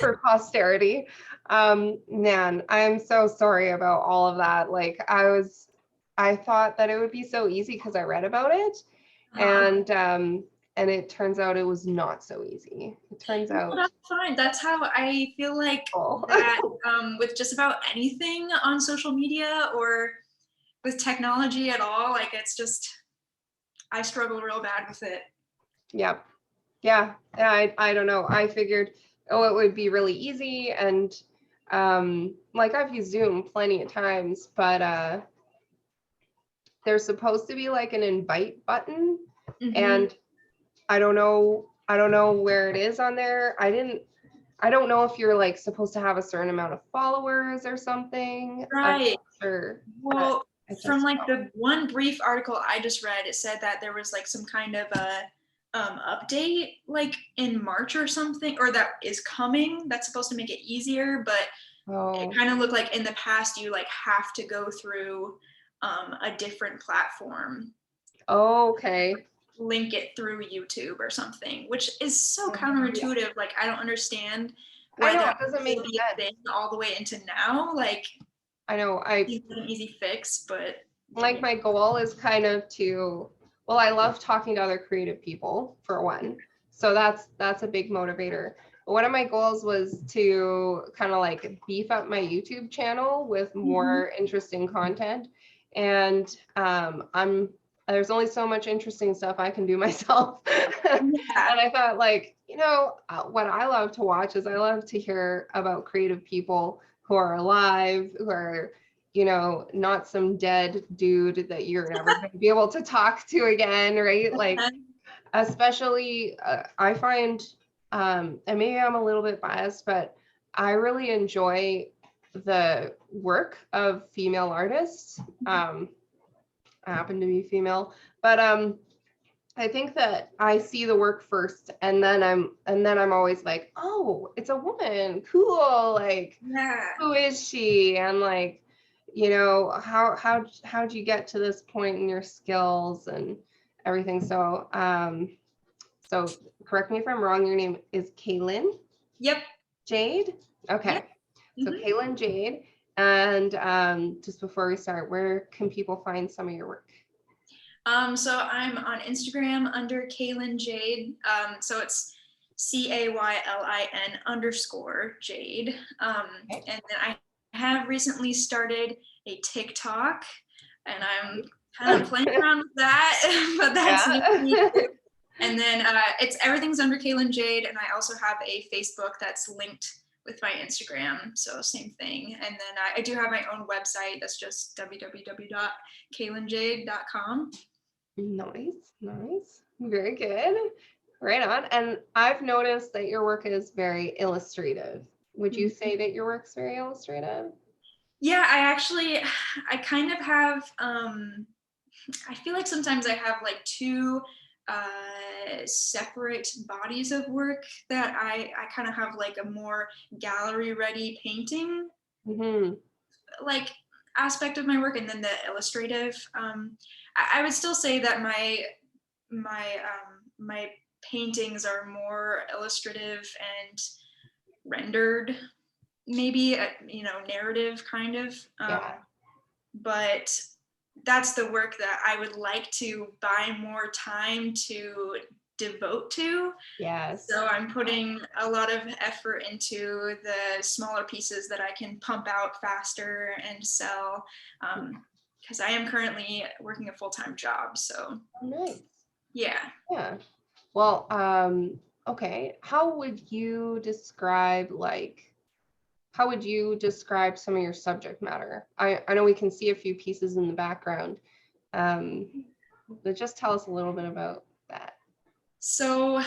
for posterity. Man, I'm so sorry about all of that. Like I thought that it would be so easy because I read about it, Uh-huh. and it turns out it was not so easy. It turns No, out, that's fine. That's how I feel like oh, that with just about anything on social media or with technology at all. Like it's just, I struggle real bad with it. yeah, yeah. I don't know. I figured, oh, it would be really easy, and like I've used Zoom plenty of times, but there's supposed to be like an invite button, Hmm. and I don't know where it is on there. I don't know if you're like supposed to have a certain amount of followers or something. I'm not Right. sure. But Well, I from just like the one brief article I just read, it said that there was like some kind of a update like in March or something, or that is coming. That's supposed to make it easier, but it oh, kind of looked like in the past you like have to go through a different platform, oh, okay. link it through YouTube or something, which is so Yeah. counterintuitive. Like I don't understand I why know that it doesn't would make still be a sense. thing all the way into now. Like I know seems like an easy fix, but like my goal is kind of to, well, I love talking to other creative people for one. So that's a big motivator. But one of my goals was to kind of like beef up my YouTube channel with Mhm. more interesting content. And I'm there's only so much interesting stuff I can do myself. Yeah. And I thought like, what I love to watch is I love to hear about creative people who are alive, who are not some dead dude that you're never going to be able to talk to again, right? Like, especially, I find, and maybe I'm a little bit biased, but I really enjoy the work of female artists. I happen to be female, but I think that I see the work first, and then I'm always like, oh, it's a woman, cool, like Yeah. who is she, and like how'd you get to this point in your skills and everything. So correct me if I'm wrong, your name is Caylin Yep. Jayde. Yep. Okay, so Hmm. Caylin Jayde. And just before we start, where can people find some of your work? So I'm on Instagram under Caylin Jayde. So it's CAYLIN_Jade. Okay. And then I have recently started a TikTok, and I'm kind of playing around with that, but that's Yeah. new to me too. And then it's everything's under Caylin Jayde, and I also have a Facebook that's linked with my Instagram, so same thing. And then I do have my own website that's just www.caylinjayde.com. Nice, nice. Very good. Right on. And I've noticed that your work is very illustrative. Would you say that your work's very illustrative? Yeah, I kind of have, I feel like sometimes I have like two separate bodies of work that I kind of have like a more gallery ready painting Hmm. like aspect of my work, and then the illustrative. I would still say that my paintings are more illustrative and rendered, maybe narrative kind of. Yeah. But that's the work that I would like to buy more time to devote to. Yes. So I'm putting a lot of effort into the smaller pieces that I can pump out faster and sell, because I am currently working a full-time job. So Oh, nice. yeah. Yeah. Well, okay. How would you describe some of your subject matter? I know we can see a few pieces in the background. Um, but just tell us a little bit about that. So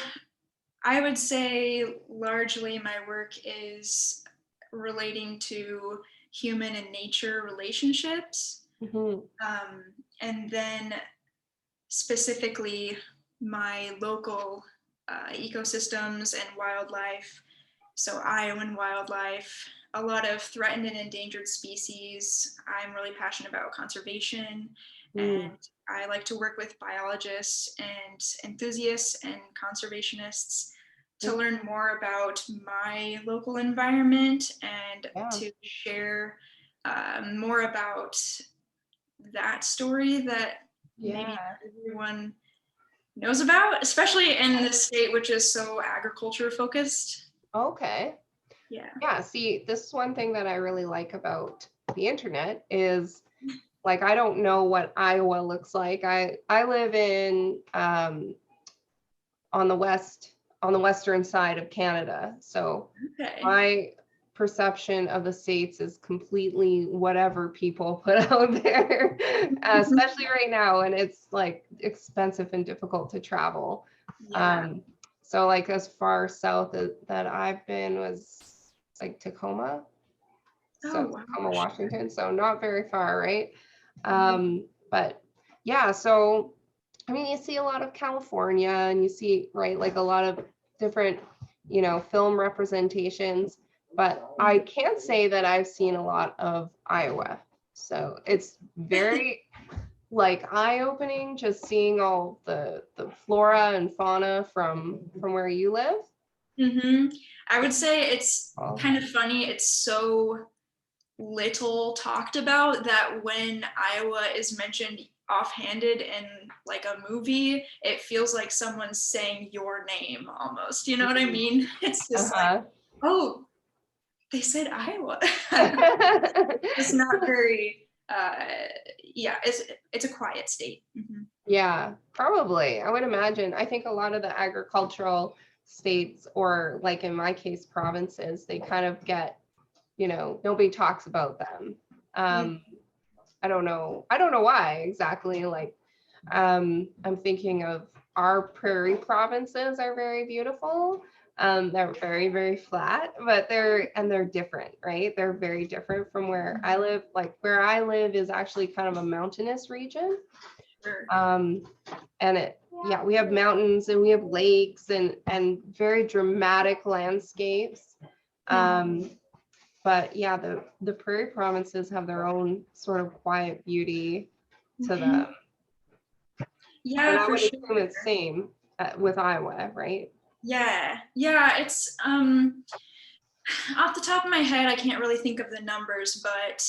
I would say largely my work is relating to human and nature relationships. Hmm. Um, and then specifically my local ecosystems and wildlife. So Iowan wildlife, a lot of threatened and endangered species. I'm really passionate about conservation, Mm. and I like to work with biologists and enthusiasts and conservationists to learn more about my local environment and Yeah. to share more about that story that maybe Yeah. everyone knows about, especially in this state, which is so agriculture focused. Okay. Yeah. Yeah. See, this is one thing that I really like about the internet is like I don't know what Iowa looks like. I live in on the western side of Canada. So Okay. my perception of the states is completely whatever people put out there, especially right now, and it's like expensive and difficult to travel. Yeah. So like as far south that I've been was like Tacoma, Oh, so wow. Tacoma, Washington, so not very far, right? But yeah, so I mean, you see a lot of California and you see, right, like a lot of different, film representations, but I can't say that I've seen a lot of Iowa. So it's very like eye-opening just seeing all the flora and fauna from where you live. I would say it's Oh, kind of funny. It's so little talked about that when Iowa is mentioned offhanded in like a movie, it feels like someone's saying your name almost. You know what I mean? It's just like, uh-huh. oh, they said Iowa. It's not very yeah, it's a quiet state. Yeah, probably. I would imagine. I think a lot of the agricultural states, or like in my case, provinces, they kind of get, nobody talks about them. I don't know. I don't know why exactly. Like, I'm thinking of our prairie provinces are very beautiful. They're very, very flat, but they're different, right? They're very different from where I live. Like where I live is actually kind of a mountainous region. Sure. And we have mountains and we have lakes and very dramatic landscapes. But yeah, the prairie provinces have their own sort of quiet beauty to them. And Yeah, I for would sure. assume it's same with Iowa, right? Yeah. It's off the top of my head, I can't really think of the numbers, but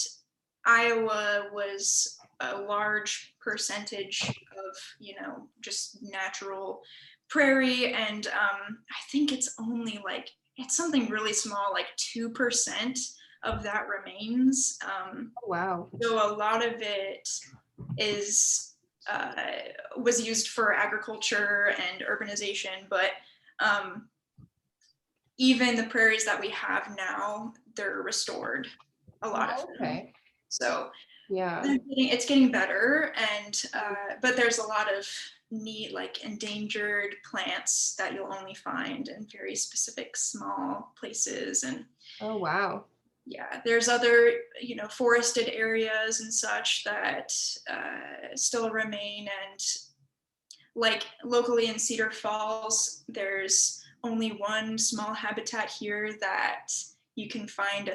Iowa was a large percentage of, just natural prairie. And I think it's only like, it's something really small, like 2% of that remains. Oh, wow. So a lot of it is uh, was used for agriculture and urbanization, but even the prairies that we have now, they're restored, a lot of them. Okay. So Yeah. it's getting better, and but there's a lot of neat, like endangered plants that you'll only find in very specific small places. And Oh, wow. yeah, there's other, forested areas and such that still remain. And like locally in Cedar Falls, there's only one small habitat here that you can find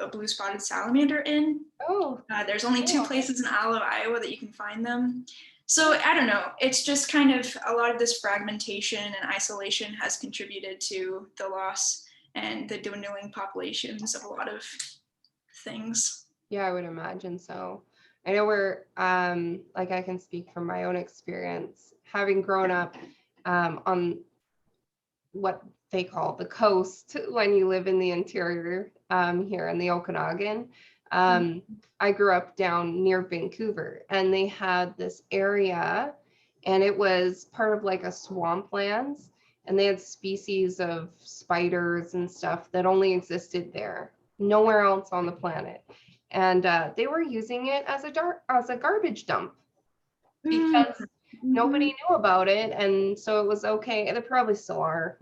a blue spotted salamander in. Oh, There's only 2 places in all of Iowa that you can find them. So I don't know. It's just kind of a lot of this fragmentation and isolation has contributed to the loss and the dwindling populations of a lot of things. yeah, I would imagine so. I know like I can speak from my own experience, having grown up on what they call the coast when you live in the interior here in the Okanagan. I grew up down near Vancouver, and they had this area, and it was part of like a swamplands, and they had species of spiders and stuff that only existed there, nowhere else on the planet. And they were using it as a garbage dump because nobody knew about it, and so it was okay. They probably still are,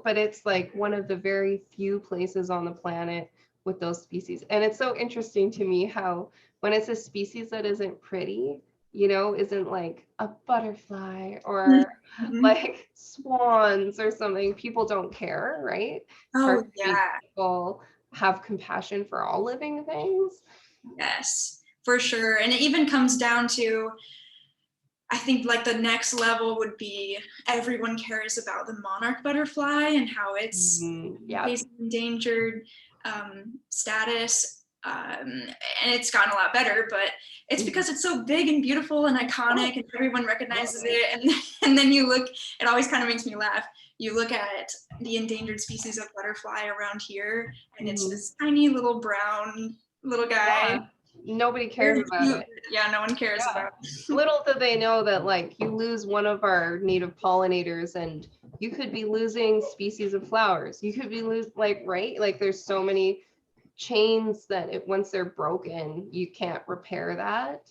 but it's like one of the very few places on the planet with those species. And it's so interesting to me how when it's a species that isn't pretty, isn't like a butterfly or like swans or something, people don't care, right? It's hard Oh, to think yeah. people have compassion for all living things. Yes, for sure. And it even comes down to, I think like the next level would be everyone cares about the monarch butterfly and how it's Yeah. facing endangered status. And it's gotten a lot better, but it's because it's so big and beautiful and iconic and everyone recognizes it. And then you look, it always kind of makes me laugh. You look at the endangered species of butterfly around here and it's this tiny little brown little guy. Yeah. Nobody cares about it. Yeah, no one cares about it. Little do they know that like you lose one of our native pollinators and you could be losing species of flowers. You could be right? Like there's so many chains that once they're broken, you can't repair that.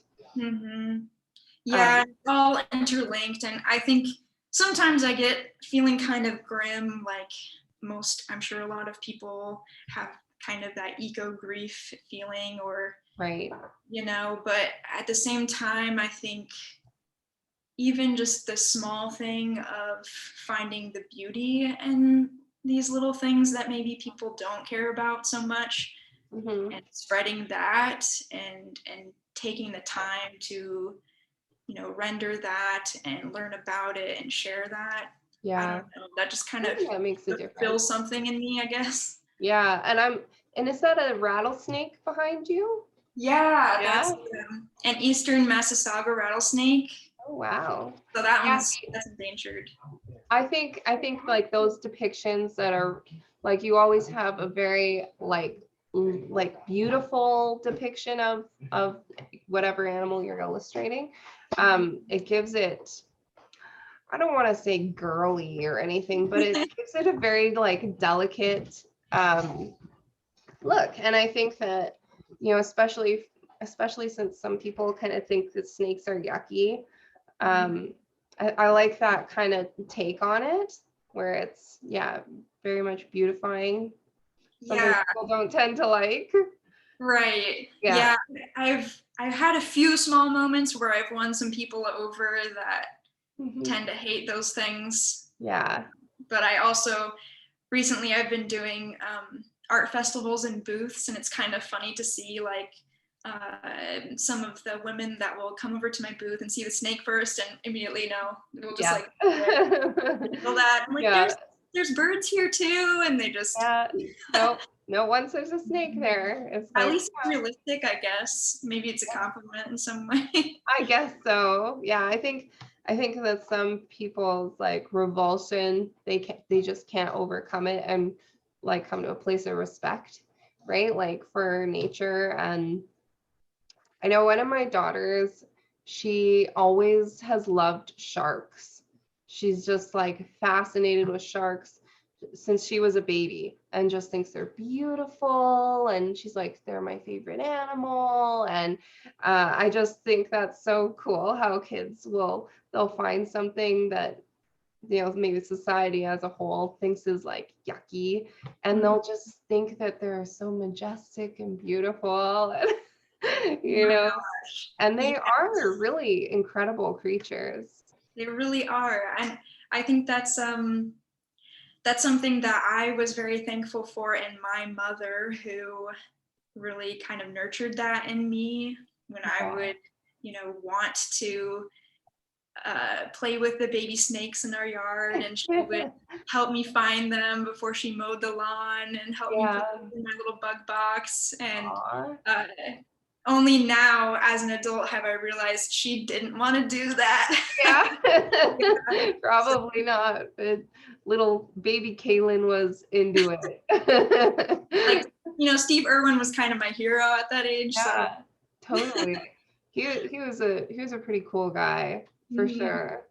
Yeah, it's all interlinked. And I think sometimes I get feeling kind of grim, like I'm sure a lot of people have kind of that eco grief feeling or, right. But at the same time, I think even just the small thing of finding the beauty in these little things that maybe people don't care about so much and spreading that and taking the time to render that and learn about it and share that. Yeah, I don't know, that just kind of that makes a difference. Fills something in me, I guess. Yeah, and is that a rattlesnake behind you? Yeah, that's an eastern Massasauga rattlesnake. Oh wow. So that's endangered. I think like those depictions that are like you always have a very like beautiful depiction of whatever animal you're illustrating. It gives it, I don't want to say girly or anything, but it gives it a very like delicate look. And I think that, especially since some people kind of think that snakes are yucky, I like that kind of take on it where it's very much beautifying. Something people don't tend to like. Right. Yeah. I've had a few small moments where I've won some people over that tend to hate those things. Yeah. But I also recently I've been doing art festivals and booths, and it's kind of funny to see like some of the women that will come over to my booth and see the snake first and immediately we'll just like feel that. I'm like, there's birds here too, and they just no, once there's a snake there, it's at least realistic, I guess. Maybe it's a compliment in some way. I guess so. Yeah, I think that some people's like revulsion, they just can't overcome it and like come to a place of respect, right? Like for nature. And I know one of my daughters, she always has loved sharks. She's just like fascinated with sharks since she was a baby and just thinks they're beautiful. And she's like, they're my favorite animal. And I just think that's so cool how kids they'll find something that, maybe society as a whole thinks is like yucky. And they'll just think that they're so majestic and beautiful. And, and they are really incredible creatures. They really are. And I think that's something that I was very thankful for in my mother, who really kind of nurtured that in me when I would, want to play with the baby snakes in our yard, and she would help me find them before she mowed the lawn and help me put them in my little bug box. And only now as an adult have I realized she didn't want to do that. Probably not, but little baby Caylin was into it. Like, Steve Irwin was kind of my hero at that age. Yeah, so. Totally. He was a pretty cool guy for sure.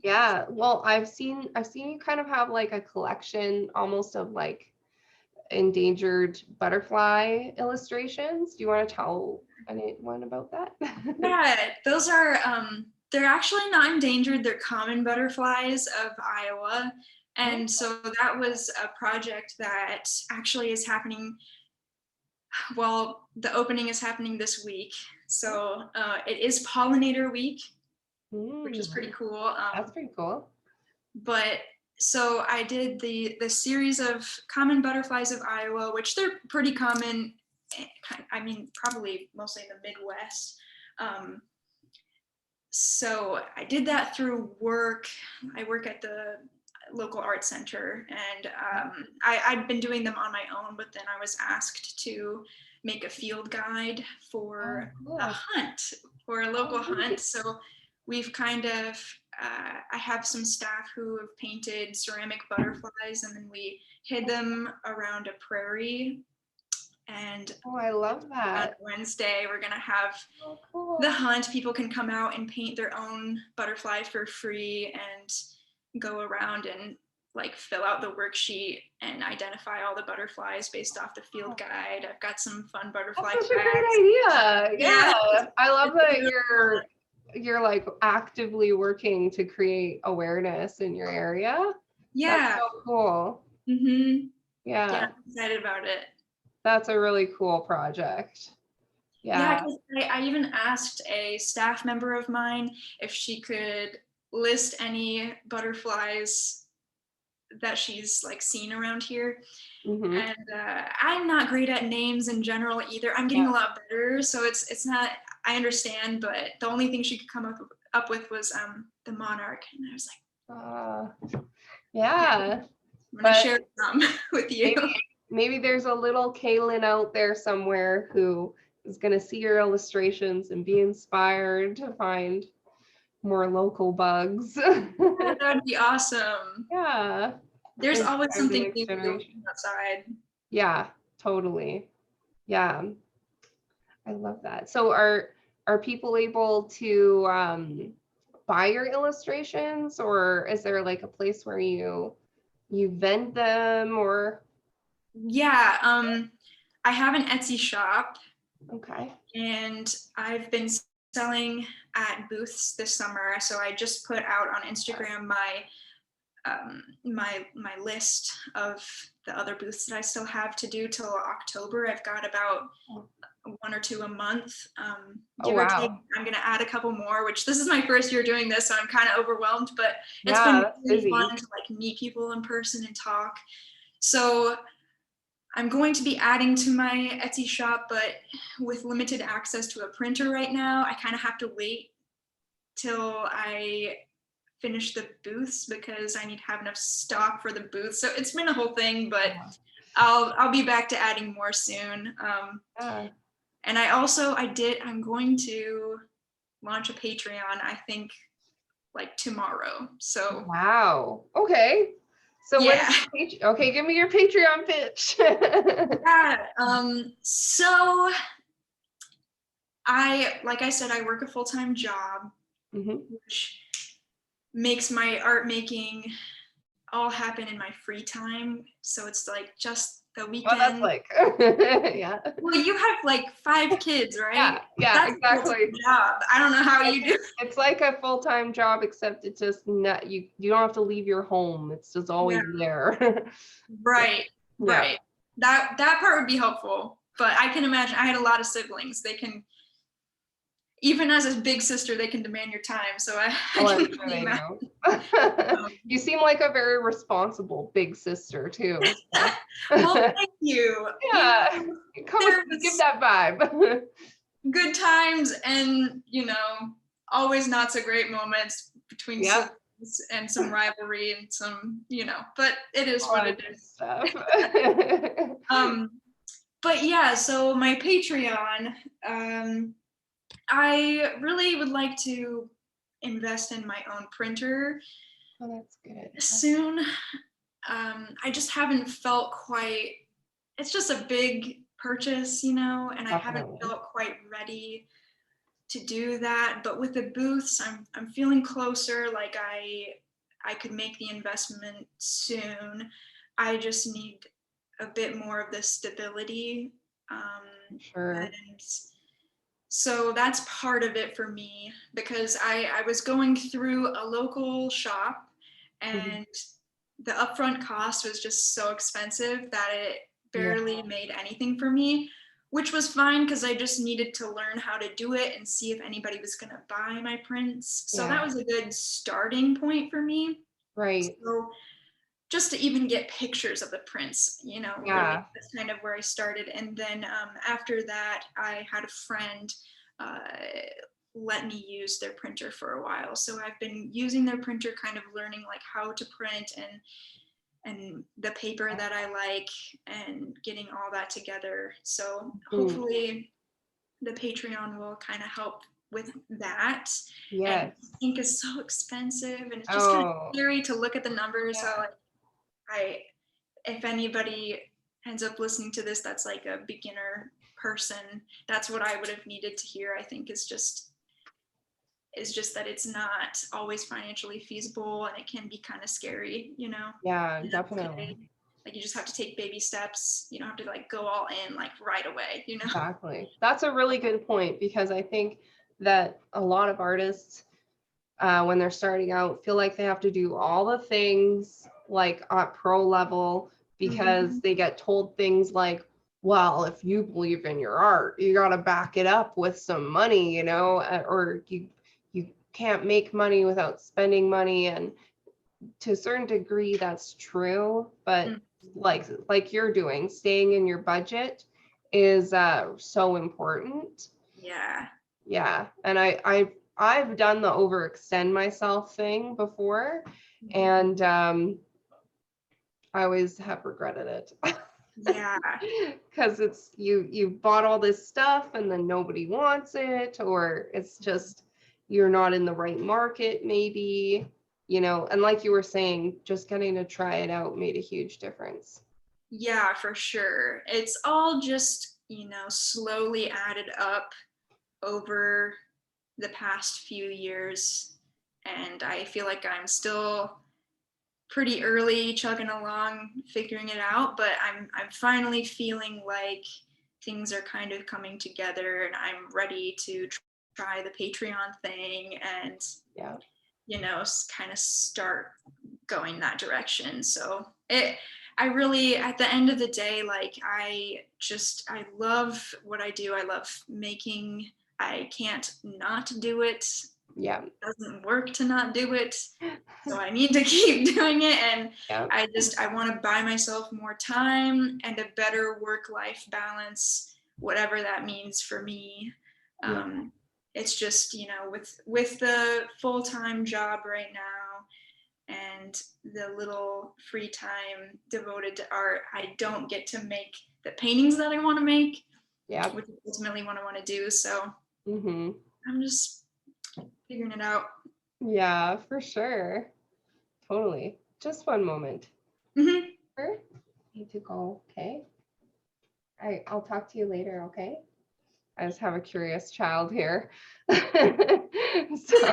Yeah. Well, I've seen you kind of have like a collection almost of like endangered butterfly illustrations. Do you want to tell anyone about that? Yeah, those are they're actually not endangered, they're common butterflies of Iowa. And so that was a project that actually is happening. Well, the opening is happening this week. So it is Pollinator Week, which is pretty cool. That's pretty cool. But so I did the series of common butterflies of Iowa, which they're pretty common. I mean, probably mostly in the Midwest. So I did that through work. I work at the local art center, and I'd been doing them on my own, but then I was asked to make a field guide Oh, for a cool. hunt, for a Oh, local hunt. neat. So we've kind of, I have some staff who have painted ceramic butterflies, and then we hid them around a prairie. And Oh, I love on that. Wednesday, we're gonna have Oh, the cool. hunt. People can come out and paint their own butterfly for free and go around and like fill out the worksheet and identify all the butterflies based off the field guide. I've got some fun That's butterfly such a great facts. idea. Yeah, Yeah. I love it's that really fun. you're like actively working to create awareness in your area. That's Yeah. so cool. Mm-hmm. Yeah, Yeah. I'm excited about it. That's a really cool project. Yeah, Yeah. because I even asked a staff member of mine if she could list any butterflies that she's like seen around here. Hmm. And I'm not great at names in general either. I'm getting Yeah. a lot better, so it's not. I understand, but the only thing she could come up with was the monarch, and I was like, Uh, yeah, yeah. I'm gonna But share some with you. maybe there's a little Caylin out there somewhere who is going to see your illustrations and be inspired to find more local bugs. That would be awesome. Yeah. There's always Inspire the something next new to go generation. outside. Yeah, totally. Yeah, I love that. So are people able to buy your illustrations, or is there like a place where you vend them, or Yeah, I have an Etsy shop, okay. and I've been selling at booths this summer. So I just put out on Instagram my list of the other booths that I still have to do till October. I've got about one or two a month, Oh give or take. wow. I'm gonna add a couple more, which this is my first year doing this, so I'm kind of overwhelmed, but it's Yeah, been that's really fun busy. to like meet people in person and talk. So I'm going to be adding to my Etsy shop, but with limited access to a printer right now, I kind of have to wait till I finish the booths because I need to have enough stock for the booth. So it's been a whole thing, but I'll be back to adding more soon. Yeah. And I'm going to launch a Patreon, I think like tomorrow. So Wow. Okay. So what is yeah. okay, give me your Patreon pitch. Yeah. So like I said, I work a full-time job, Hmm. which makes my art making all happen in my free time. So it's like just the Well, that's weekend. like yeah. Well, you have like 5 kids, Yeah, right? yeah, That's a full-time exactly. job. I don't know how you do. It's like a full-time job, except it's just not you don't have to leave your home. It's just Yeah, always there. right, Yeah. right. That part would be helpful. But I can imagine I had a lot of siblings. They can, even as a big sister, they can demand your time. So I Oh, I'm can sure only they imagine. do. Um, You seem like a very responsible big sister too. So. well, thank you. You Yeah, know, you give there's that vibe. good times and, always not so great moments between Yep, siblings and some rivalry and some, but it is all what that it good is. stuff. Um, but yeah, so my Patreon, I really would like to invest in my own printer Oh, that's good. soon. I just haven't felt quite, it's just a big purchase, and I haven't Definitely. felt quite ready to do that. But with the booths, I'm feeling closer, like I could make the investment soon. I just need a bit more of the stability. Sure. And so that's part of it for me because I was going through a local shop, Mhm. and the upfront cost was just so expensive that it Yeah, barely made anything for me, which was fine because I just needed to learn how to do it and see if anybody was going to buy my prints. So that yeah, was a good starting point for me. right. So just to even get pictures of the prints, really, Yeah. that's kind of where I started. And then after that, I had a friend uh, let me use their printer for a while. So I've been using their printer, kind of learning like how to print and the paper that I like and getting all that together. So hopefully the Patreon will kind of help with that. And Yes. ink is so expensive and it's just kind of Oh, scary to look at the numbers. yeah. So like, if anybody ends up listening to this that's like a beginner person, that's what I would have needed to hear, I think, is just that it's not always financially feasible and it can be kind of scary, you know? Yeah, And that's definitely. okay. Like you just have to take baby steps. You don't have to like go all in like right away, you know? Exactly. That's a really good point, because I think that a lot of artists, when they're starting out, feel like they have to do all the things like at pro level, because they get told things like, well, if you believe in your art, you got to back it up with some money, you know, or you can't make money without spending money. And to a certain degree, that's true, but like you're doing, staying in your budget is so important. Yeah. Yeah, and I've done the overextend myself thing before, and I always have regretted it. Yeah. Because it's you bought all this stuff and then nobody wants it, or it's just you're not in the right market maybe, you know, and like you were saying, just getting to try it out made a huge difference. Yeah, for sure. It's all just, slowly added up over the past few years. And I feel like I'm still pretty early chugging along, figuring it out, but I'm finally feeling like things are kind of coming together and I'm ready to try the Patreon thing and Yeah. kind of start going that direction. So I really, at the end of the day, like I love what I do. I love making. I can't not do it. Yeah. It doesn't work to not do it. So I need to keep doing it. And Yeah. I want to buy myself more time and a better work-life balance, whatever that means for me. Yeah. It's just, with the full-time job right now and the little free time devoted to art, I don't get to make the paintings that I want to make, Yeah. which is ultimately what I want to do. So Mm-hmm. I'm just figuring it out. Yeah, for sure. Totally. Just one moment. Mm-hmm. Sure. Need to go. Okay. I'll talk to you later. Okay. I just have a curious child here. So,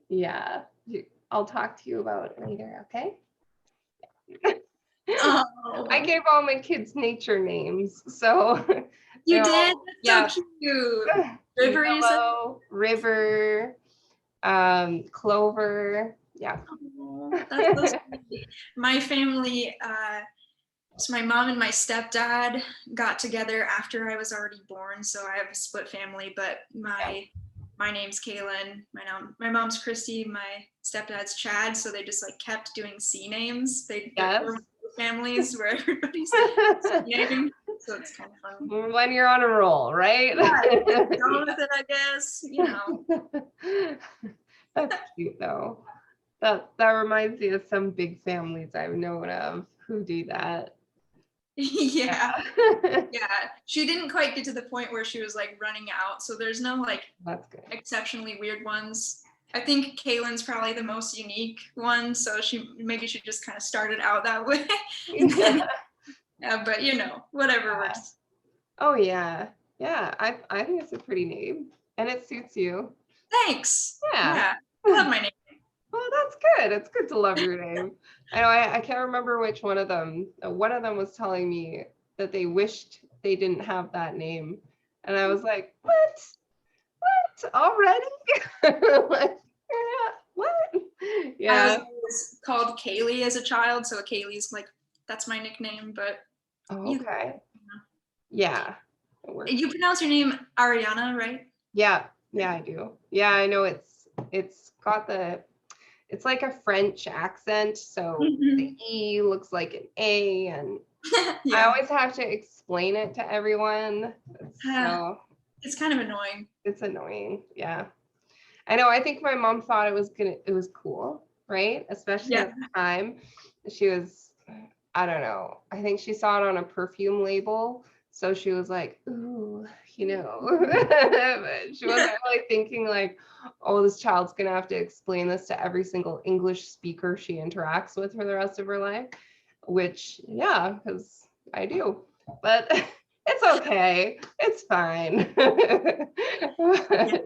yeah, I'll talk to you about it later. Okay. I Oh, gave all my kids nature names. So, you did? yeah, That's so cute. River, you said? Willow, River, Clover. Yeah. Oh, that's so sweet. My family, so my mom and my stepdad got together after I was already born, so I have a split family. But Yeah. my name's Caylin. My mom's Christy. My stepdad's Chad. So they just like kept doing C names. We're one Yes. of those families where everybody's C name. So it's kind of fun. When you're on a roll, right? Yeah, go with it, I guess. That's cute though. That reminds me of some big families I've known of who do that. Yeah. Yeah. Yeah, she didn't quite get to the point where she was like running out. So there's no like That's good. exceptionally weird ones. I think Kaylin's probably the most unique one. So she just kind of started out that way. Yeah, but whatever works. Oh yeah. Yeah. I think it's a pretty name and it suits you. Thanks. Yeah. Yeah, I love my name. Well, that's good. It's good to love your name. I know I can't remember which one of them. One of them was telling me that they wished they didn't have that name. And I was like, what? What? Already? Like, yeah, what? I Yeah. was called Kaylee as a child, so Kaylee's like that's my nickname. But Oh, either okay. way, Yeah. It works. you pronounce your name Ariana, right? Yeah. Yeah, I do. Yeah, I know it's got it's like a French accent, so the E looks like an A, and I Yeah, always have to explain it to everyone. So it's kind of annoying. It's annoying. Yeah. I know. I think my mom thought it was cool, right? Especially Yeah. at the time. She was, I don't know. I think she saw it on a perfume label. So she was like, ooh, but she wasn't really thinking like, oh, this child's gonna have to explain this to every single English speaker she interacts with for the rest of her life, which, yeah, because I do. But it's okay. It's fine. Yeah,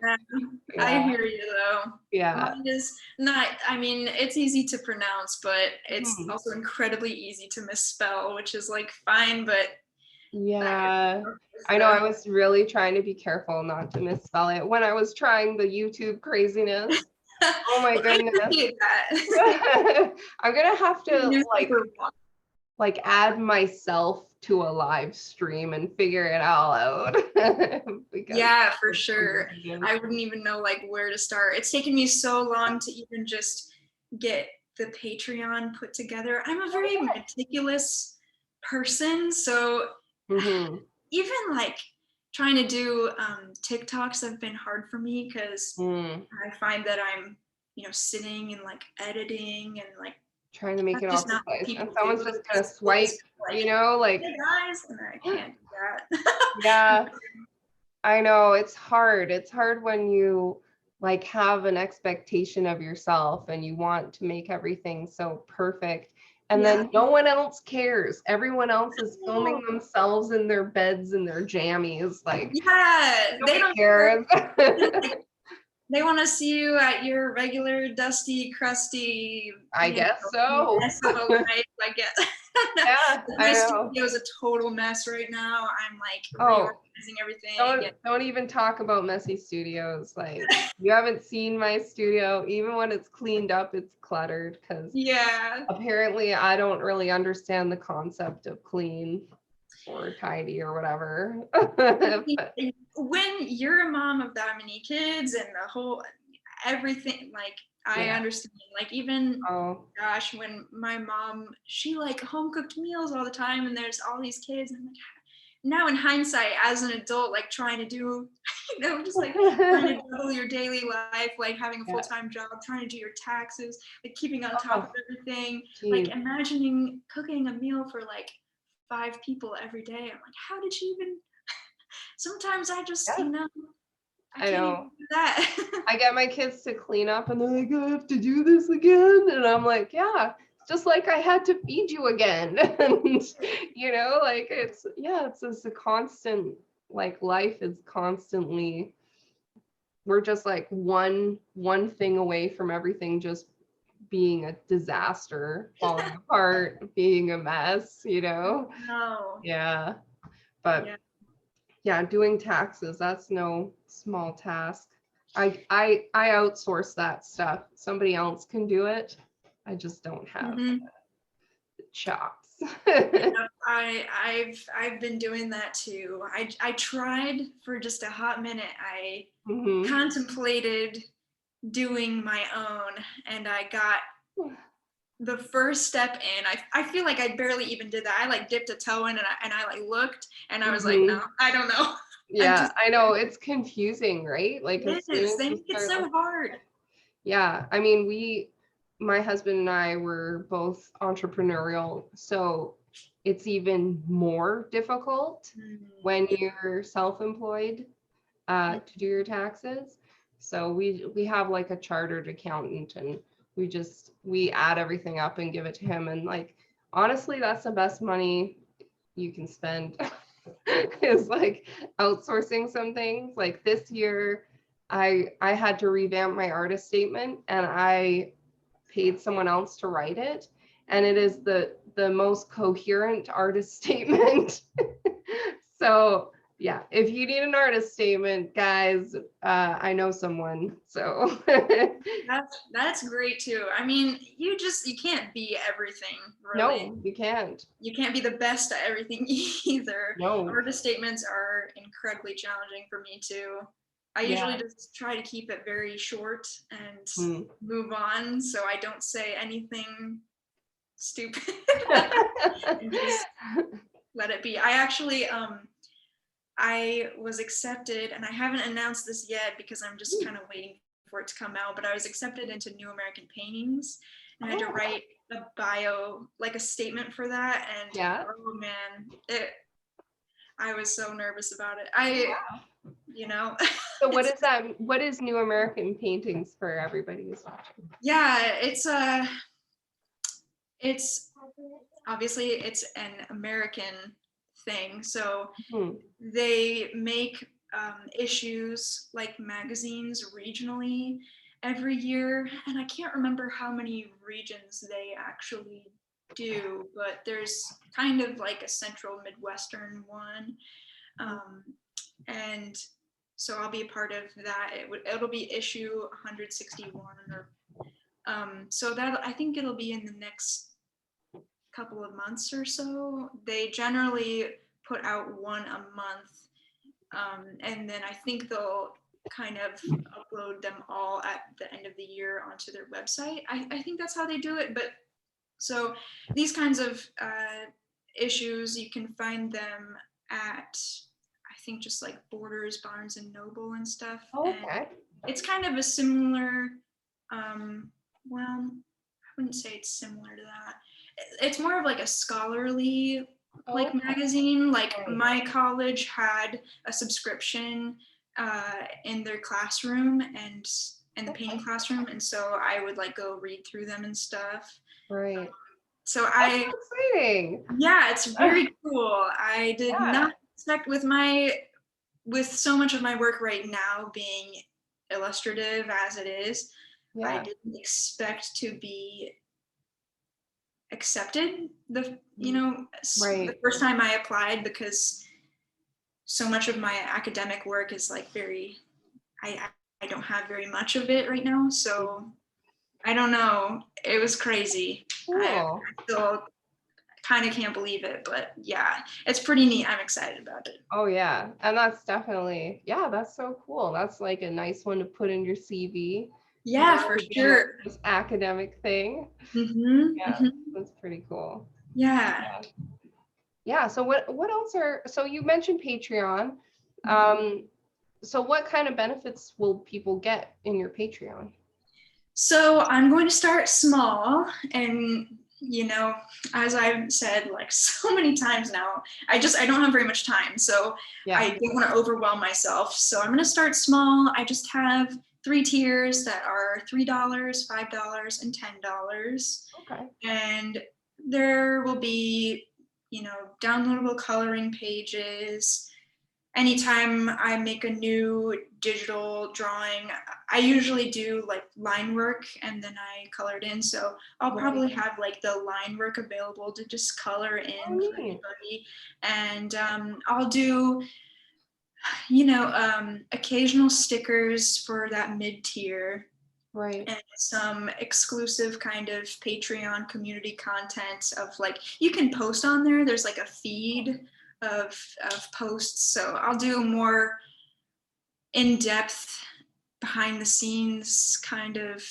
I Yeah. hear you though. Yeah. Mine is not, I mean, it's easy to pronounce, but it's Mhm. also incredibly easy to misspell, which is like fine, but that Yeah. is I know I the was really trying to be careful not to misspell it when I was trying the YouTube craziness. Oh my well, I goodness. appreciate that. I'm gonna have to Newspaper one. like add myself to a live stream and figure it all out. Because Yeah, for it's sure. amazing. I wouldn't even know like where to start. It's taken me so long to even just get the Patreon put together. I'm a very meticulous person, so Mm-hmm. even like trying to do TikToks have been hard for me because Mm. I find that I'm, sitting and like editing and like Trying to make it that's all just not what precise. And people do. someone's just gonna People swipe, just like, like, hey guys, and I can't do yeah. that. I know it's hard. It's hard when you like have an expectation of yourself and you want to make everything so perfect. And Yeah. then no one else cares. Everyone else is filming themselves in their beds and their jammies. Like Yeah, they nobody don't cares. care. They want to see you at your regular, dusty, crusty, I guess so. mess of a life. I guess. Yeah, I My know. studio is a total mess right now. I'm like Oh, reorganizing everything. don't even talk about messy studios. Like you haven't seen my studio. Even when it's cleaned up, it's cluttered because Yeah. apparently I don't really understand the concept of clean or tidy or whatever. But, When you're a mom of that many kids and the whole everything, like I yeah. understand. Like even Oh, gosh, when my mom, she like home cooked meals all the time, and there's all these kids, and I'm like, now in hindsight, as an adult, like trying to do, just like trying to juggle your daily life, like having a yeah. full-time job, trying to do your taxes, like keeping on top of Oh, everything, like geez. imagining cooking a meal for like 5 people every day. I'm like, how did she even? Sometimes I just, Yeah, I I can't even know. do that. I get my kids to clean up and they're like, I have to do this again. And I'm like, yeah, just like I had to feed you again. And, like it's just a constant, like life is constantly, we're just like one thing away from everything just being a disaster, falling apart, being a mess. No. Yeah. But Yeah. yeah, doing taxes, that's no small task. I outsource that stuff. Somebody else can do it. I just don't have Mm-hmm. the chops. Yeah, I've been doing that too. I tried for just a hot minute. I Hmm. contemplated doing my own, and I got the first step in. I feel like I barely even did that. I like dipped a toe in, and I like looked, and I was like, no, Hmm. I don't know. I'm Yeah, just I know it's confusing, right? Like it as soon is. as They you make it start so hard. yeah, I mean, my husband and I were both entrepreneurial, so it's even more difficult when you're self-employed to do your taxes. So we have like a chartered accountant, and we add everything up and give it to him. And like honestly, that's the best money you can spend is like outsourcing some things. Like this year, I had to revamp my artist statement, and I paid someone else to write it, and it is the most coherent artist statement. So yeah, if you need an artist statement, guys, I know someone. So That's great too. I mean, you can't be everything, really. no, you can't. You can't be the best at everything either. No. Artist statements are incredibly challenging for me too. I usually Yeah. just try to keep it very short and Hmm. move on so I don't say anything stupid and just let it be. I actually I was accepted, and I haven't announced this yet because I'm just kind of waiting for it to come out, but I was accepted into New American Paintings, and I had to Oh, write a bio, like a statement for that. And yeah. oh man, I was so nervous about it. You know, So what it's, is that? What is New American Paintings for everybody who's watching? yeah, it's obviously it's an American thing. So Hmm. they make issues like magazines regionally every year, and I can't remember how many regions they actually do, but there's kind of like a central Midwestern one. Um, and so I'll be a part of that. It'll be issue 161, or so that I think it'll be in the next couple of months or so. They generally put out one a month, and then I think they'll kind of upload them all at the end of the year onto their website. I think that's how they do it. But so these kinds of issues, you can find them at, I think, just like Borders, Barnes and Noble and stuff. Oh, And okay. it's kind of a similar, well, I wouldn't say it's similar to that. It's more of like a scholarly Oh, like magazine. Like right. my college had a subscription in their classroom, and in the painting classroom, and so I would like go read through them and stuff. Right. So That's so exciting. yeah, it's very cool. I did Yeah. not expect with so much of my work right now being illustrative as it is, I Yeah. didn't expect to be accepted the Right. first time I applied, because so much of my academic work is like very, I I don't have very much of it right now, so I don't know. It was crazy. I Cool. still kind of can't believe it, but yeah, it's pretty neat. I'm excited about it. Oh yeah. And that's definitely, yeah, that's so cool. That's like a nice one to put in your CV. Yeah, More for than like sure. this academic thing. Hmm, Yeah, hmm. that's pretty cool. Yeah. Yeah. Yeah. So what else are, so you mentioned Patreon. Mhm. Um, so what kind of benefits will people get in your Patreon? So I'm going to start small, and as I've said like so many times now, I don't have very much time, so I Yeah. don't want to overwhelm myself. So I'm going to start small. I just have 3 tiers that are $3, $5, and $10, Okay. and there will be downloadable coloring pages. Anytime I make a new digital drawing, I usually do like line work and then I color it in. So I'll Right. probably have like the line work available to just color Oh, in for neat. anybody. And I'll do, occasional stickers for that mid tier, Right. and some exclusive kind of Patreon community content of like, you can post on there. There's like a feed of posts. So I'll do more in-depth, behind the scenes kind of,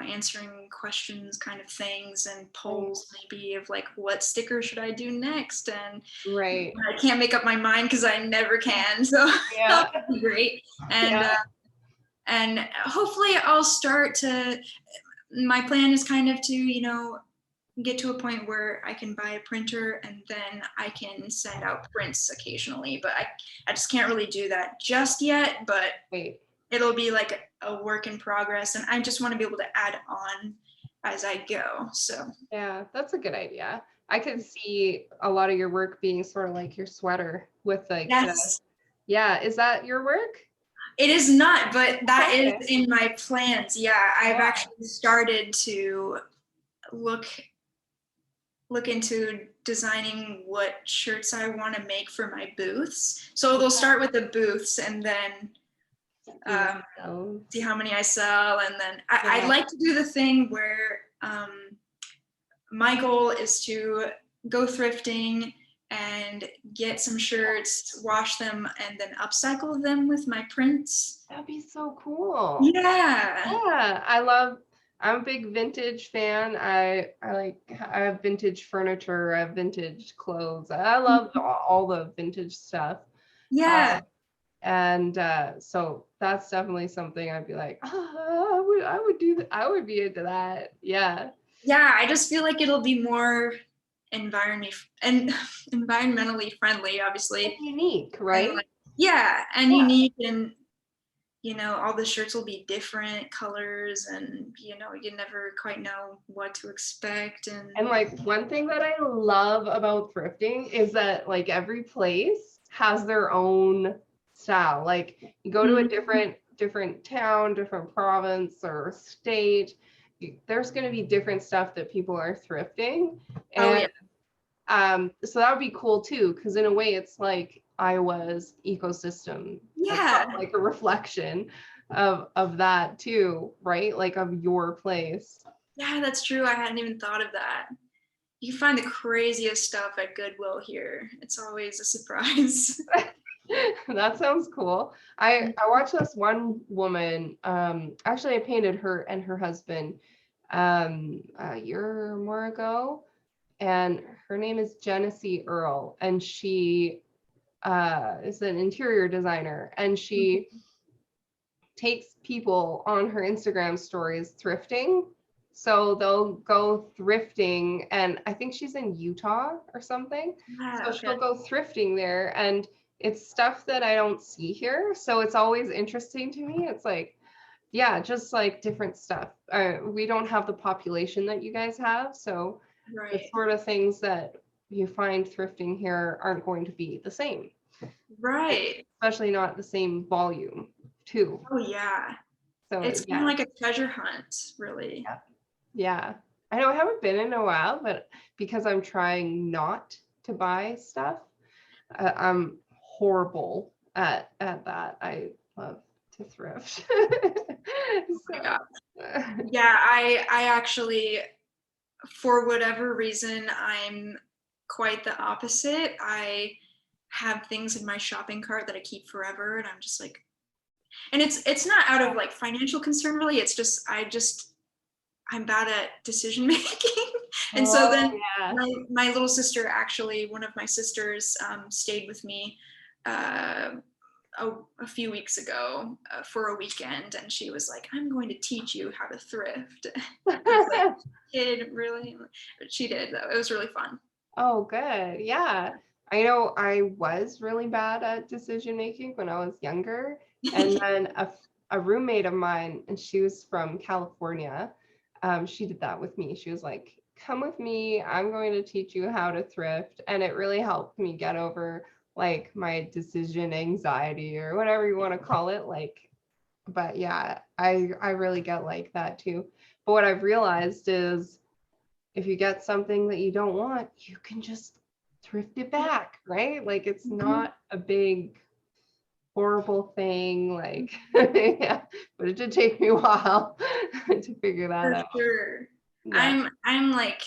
answering questions kind of things, and Right. polls maybe of like, what sticker should I do next? And Right. I can't make up my mind because I never can. So Yeah. that'll be great. And Yeah. hopefully I'll start to, my plan is kind of to, get to a point where I can buy a printer and then I can send out prints occasionally. But I just can't really do that just yet, but Wait. it'll be like a work in progress. And I just want to be able to add on as I go. So Yeah, that's a good idea. I could see a lot of your work being sort of like your sweater with like the, yes, yeah, is that your work? it is not, but that is Okay. in my plans. Yeah, I've Yeah. actually started to look into designing what shirts I want to make for my booths. So they'll start with the booths and then See what um, goes. see how many I sell. And then I'd Yeah. like to do the thing where my goal is to go thrifting and get some shirts, wash them, and then upcycle them with my prints. That'd be so cool. Yeah. Yeah, I'm a big vintage fan. I have vintage furniture, I have vintage clothes. I love all the vintage stuff. Yeah. And so that's definitely something I'd be like, I would do that. I would be into that. Yeah. Yeah, I just feel like it'll be more environment and environmentally friendly, And obviously. unique, And right? like, yeah, and Yeah. unique, and all the shirts will be different colors, and you never quite know what to expect. And And like one thing that I love about thrifting is that like every place has their own style. Like you go to a Mhm. different town, different province or state, there's going to be different stuff that people are thrifting. Oh yeah, And so that would be cool too, because in a way it's like Iowa's ecosystem. It's yeah, like a reflection of that too, right? Like of your place. yeah, that's true. I hadn't even thought of that. You can find the craziest stuff at Goodwill here. It's always a surprise. That sounds cool. I watched this one woman, actually I painted her and her husband a year or more ago, and her name is Genesee Earl, and she is an interior designer, and she takes people on her Instagram stories thrifting. So they'll go thrifting, and I think she's in Utah or something. Yeah, So okay. she'll go thrifting there, and it's stuff that I don't see here. So it's always interesting to me. It's like, yeah, just like different stuff. We don't have the population that you guys have. So the Right. sort of things that you find thrifting here aren't going to be the same, Right. especially not the same volume, too. Oh yeah. So It's kind of yeah, like a treasure hunt, really. yeah, yeah. I know I haven't been in a while, but because I'm trying not to buy stuff, I'm horrible at that. I love to thrift. Oh my God. So Yeah, I actually, for whatever reason, I'm quite the opposite. I have things in my shopping cart that I keep forever, and I'm just like, and it's not out of like financial concern really. It's just I'm bad at decision making. And so oh then yeah. my little sister, actually, one of my sisters, stayed with me uh, a few weeks ago for a weekend, and she was like, "I'm going to teach you how to thrift." I was like, "Kid, really?" But she did, though. It was really fun. Oh, good. Yeah. I know I was really bad at decision making when I was younger. And then a roommate of mine, and she was from California, she did that with me. She was like, come with me. I'm going to teach you how to thrift. And it really helped me get over like my decision anxiety or whatever you want to call it. Like, but yeah, I really get like that too. But what I've realized is if you get something that you don't want, you can just thrift it back, right? Like it's Mhm. not a big horrible thing. Like yeah, but it did take me a while to figure that For out. sure. Yeah. I'm like,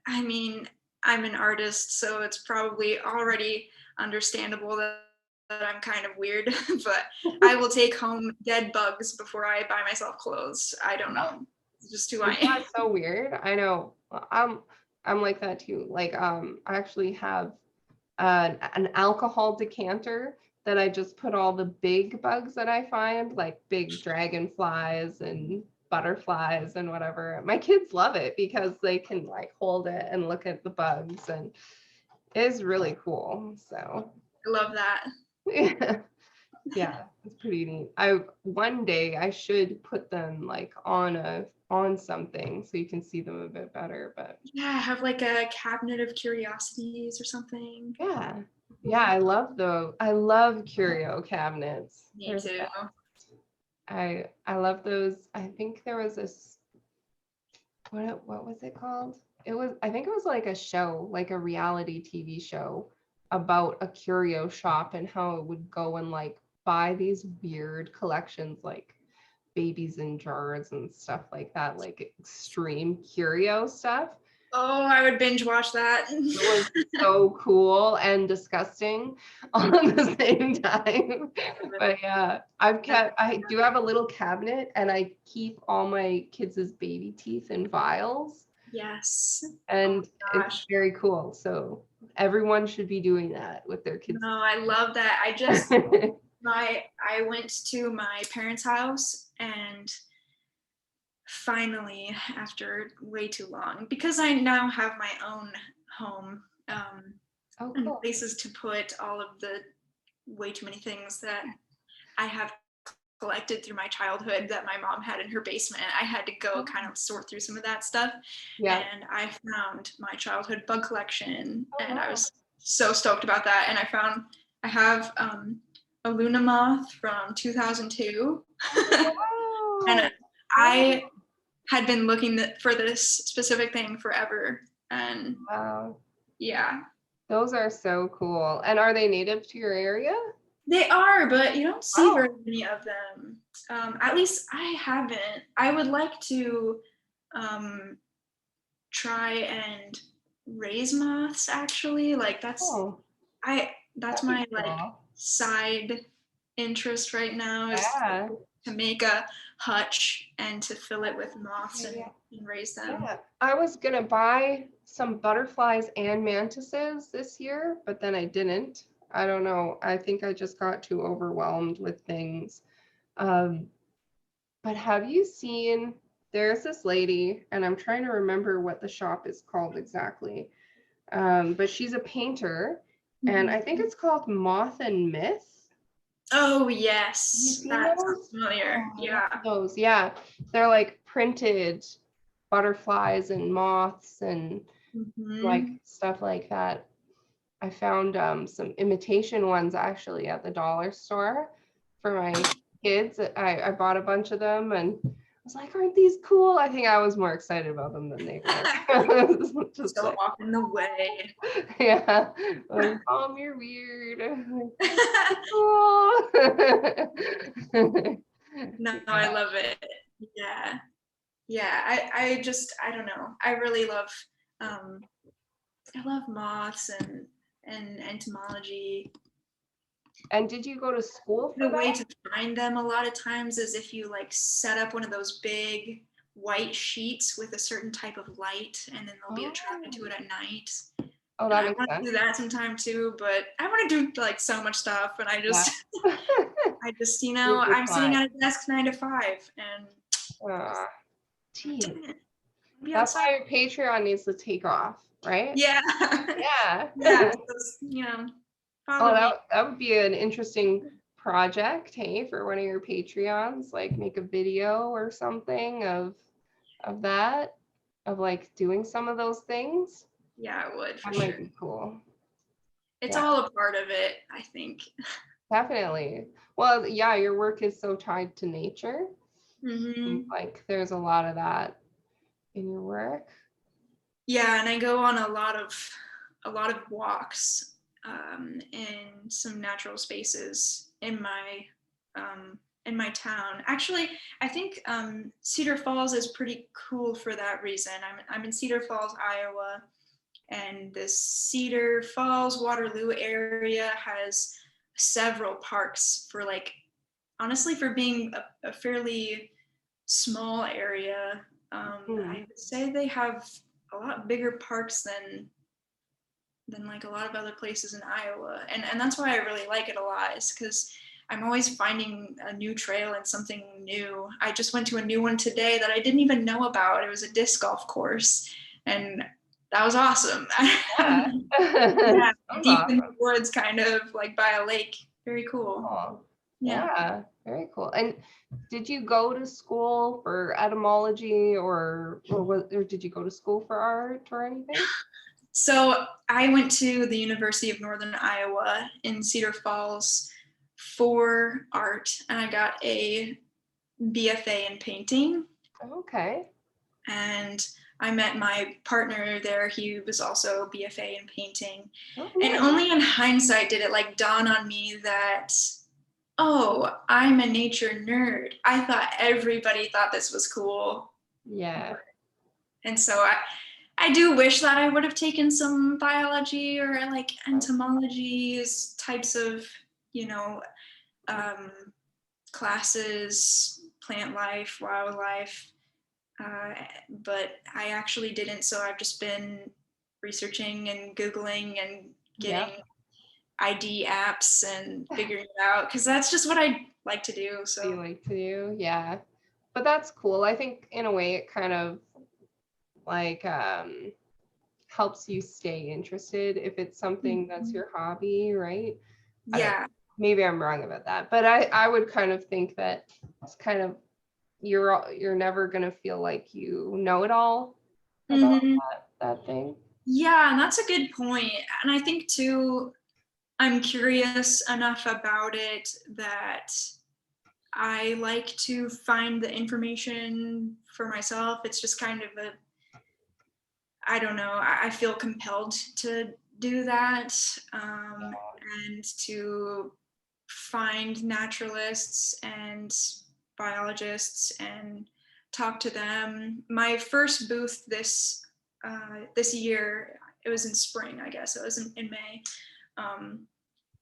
I mean, I'm an artist, so it's probably already understandable that I'm kind of weird, but I will take home dead bugs before I buy myself clothes. I don't know. It's just who I Isn't am. that so weird? I know. I'm like that too. Like I actually have an alcohol decanter that I just put all the big bugs that I find, like big dragonflies and butterflies and whatever. My kids love it because they can like hold it and look at the bugs, and it is really cool. So I love that. yeah, yeah, it's pretty neat. I one day I should put them like on something so you can see them a bit better, but Yeah, have like a cabinet of curiosities or something. yeah. Yeah, I love curio cabinets. Me They're the too. best. I love those. I think there was this what was it called? It was I think it was like a show, like a reality TV show about a curio shop and how it would go and like buy these weird collections like babies in jars and stuff like that, like extreme curio stuff. Oh, I would binge watch that. It was so cool and disgusting all at the same time. But yeah, I do have a little cabinet and I keep all my kids' baby teeth in vials, Yes. Oh and my it's gosh. very cool. So everyone should be doing that with their kids. No, I love that. I went to my parents' house, and finally, after way too long, because I now have my own home, Oh, and cool. places to put all of the way too many things that I have collected through my childhood that my mom had in her basement. I had to go kind of sort through some of that stuff. Yeah. And I found my childhood bug collection, Oh, and wow. I was so stoked about that. And I have a Luna moth from 2002. Wow. And I had been looking for this specific thing forever. And Wow. yeah. Those are so cool. And are they native to your area? They are, but you don't see Wow. very many of them. At least I haven't. I would like to try and raise moths, actually. Like that's Oh, that's that'd be my like cool. side interest right now, is Yeah. to make a hutch and to fill it with moths Yeah. and raise them. Yeah. I was gonna buy some butterflies and mantises this year, but then I didn't. I don't know. I think I just got too overwhelmed with things. Um, but have you seen, there's this lady, and I'm trying to remember what the shop is called exactly. But she's a painter, and I think it's called Moth and Myth. Oh Have you yes, seen that sounds those? familiar. Oh, I love Yeah. those. Yeah, they're like printed butterflies and moths and like Mhm. stuff like that. I found some imitation ones actually at the dollar store for my kids. I bought a bunch of them and I was like, aren't these cool? I think I was more excited about them than they were. Just So like, off in the way. yeah, like, Mom, you're weird. Cool. No, I Yeah. love it. Yeah. Yeah. I don't know. Um I love moths and entomology. And did you go to school for The way that? to find them a lot of times is if you like set up one of those big white sheets with a certain type of light, and then they'll be attracted Oh, to it at night. oh, And that I makes want to sense. do that sometime too, but I want to do like so much stuff, and Yeah. I just, You're I'm sitting fine. at a desk 9 to 5, and just, Geez. dang it, be That's outside. why your Patreon needs to take off, right? Yeah. Yeah. Yeah. Just, Oh, follow me. that would be an interesting project, hey, for one of your Patreons, like make a video or something of that, of like doing some of those things. Yeah, I would for That might sure. be cool. It's Yeah, all a part of it, I think. definitely. Well, yeah, your work is so tied to nature. Hmm. Like there's a lot of that in your work. Yeah, and I go on a lot of walks in some natural spaces in my town. Actually, I think Cedar Falls is pretty cool for that reason. I'm in Cedar Falls, Iowa, and the Cedar Falls Waterloo area has several parks for like, honestly, for being a fairly small area. I Hmm. would say they have a lot bigger parks than like a lot of other places in Iowa, and that's why I really like it a lot. Is because I'm always finding a new trail and something new. I just went to a new one today that I didn't even know about. It was a disc golf course, and that was awesome. Yeah. Yeah, Sounds deep in the awesome. woods, kind of like by a lake. Very cool. Oh, Yeah. yeah, very cool. And did you go to school for etymology or did you go to school for art or anything? So I went to the University of Northern Iowa in Cedar Falls for art, and I got a BFA in painting. Okay. And I met my partner there. He was also BFA in painting. Oh, And nice. only in hindsight did it like dawn on me that, oh, I'm a nature nerd. I thought everybody thought this was cool. Yeah. And so I do wish that I would have taken some biology or like entomology types of, you know, um, classes, plant life, wildlife. But I actually didn't. So I've just been researching and Googling and Yeah. getting ID apps and figuring it out, because that's just what I like to do. You So like to do, yeah. But that's cool. I think in a way it kind of like helps you stay interested if it's something that's your hobby, right? I don't, yeah. maybe I'm wrong about that, but I would kind of think that it's kind of you're never gonna feel like you know it all about Hmm. that thing. Yeah, and that's a good point. And I think too, I'm curious enough about it that I like to find the information for myself. It's just kind of a, I don't know, I feel compelled to do that, and to find naturalists and biologists and talk to them. My first booth this year, it was in spring, I guess. It was in May. Um,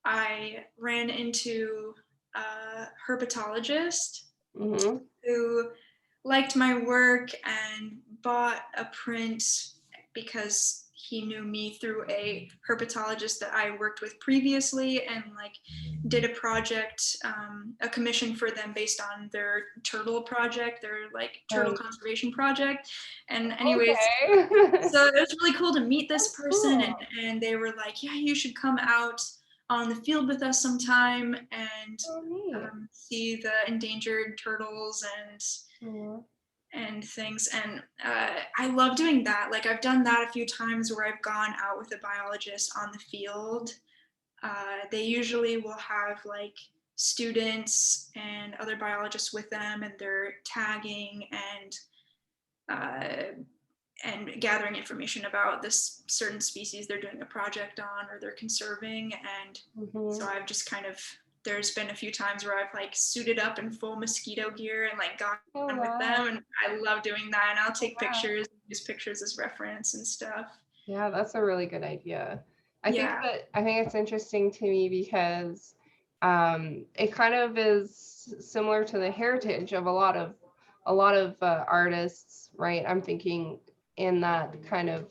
I ran into a herpetologist Mm-hmm. who liked my work and bought a print because he knew me through a herpetologist that I worked with previously, and like did a project, a commission for them based on their turtle project, their like turtle Right. conservation project. And anyways, Okay. so it was really cool to meet this That's person, cool. and they were like, yeah, you should come out on the field with us sometime and Oh, neat. see the endangered turtles Mhm. and things. And I love doing that. Like I've done that a few times where I've gone out with a biologist on the field. They usually will have like students and other biologists with them, and they're tagging uh, and gathering information about this certain species they're doing a project on or they're conserving. And so Mhm. I've just kind of, there's been a few times where I've like suited up in full mosquito gear and like gone Oh with wow. them, and I love doing that. And I'll Oh take wow. pictures, use pictures as reference and stuff. Yeah, that's a really good idea. Yeah. I think it's interesting to me because it kind of is similar to the heritage of a lot of artists, right? I'm thinking in that kind of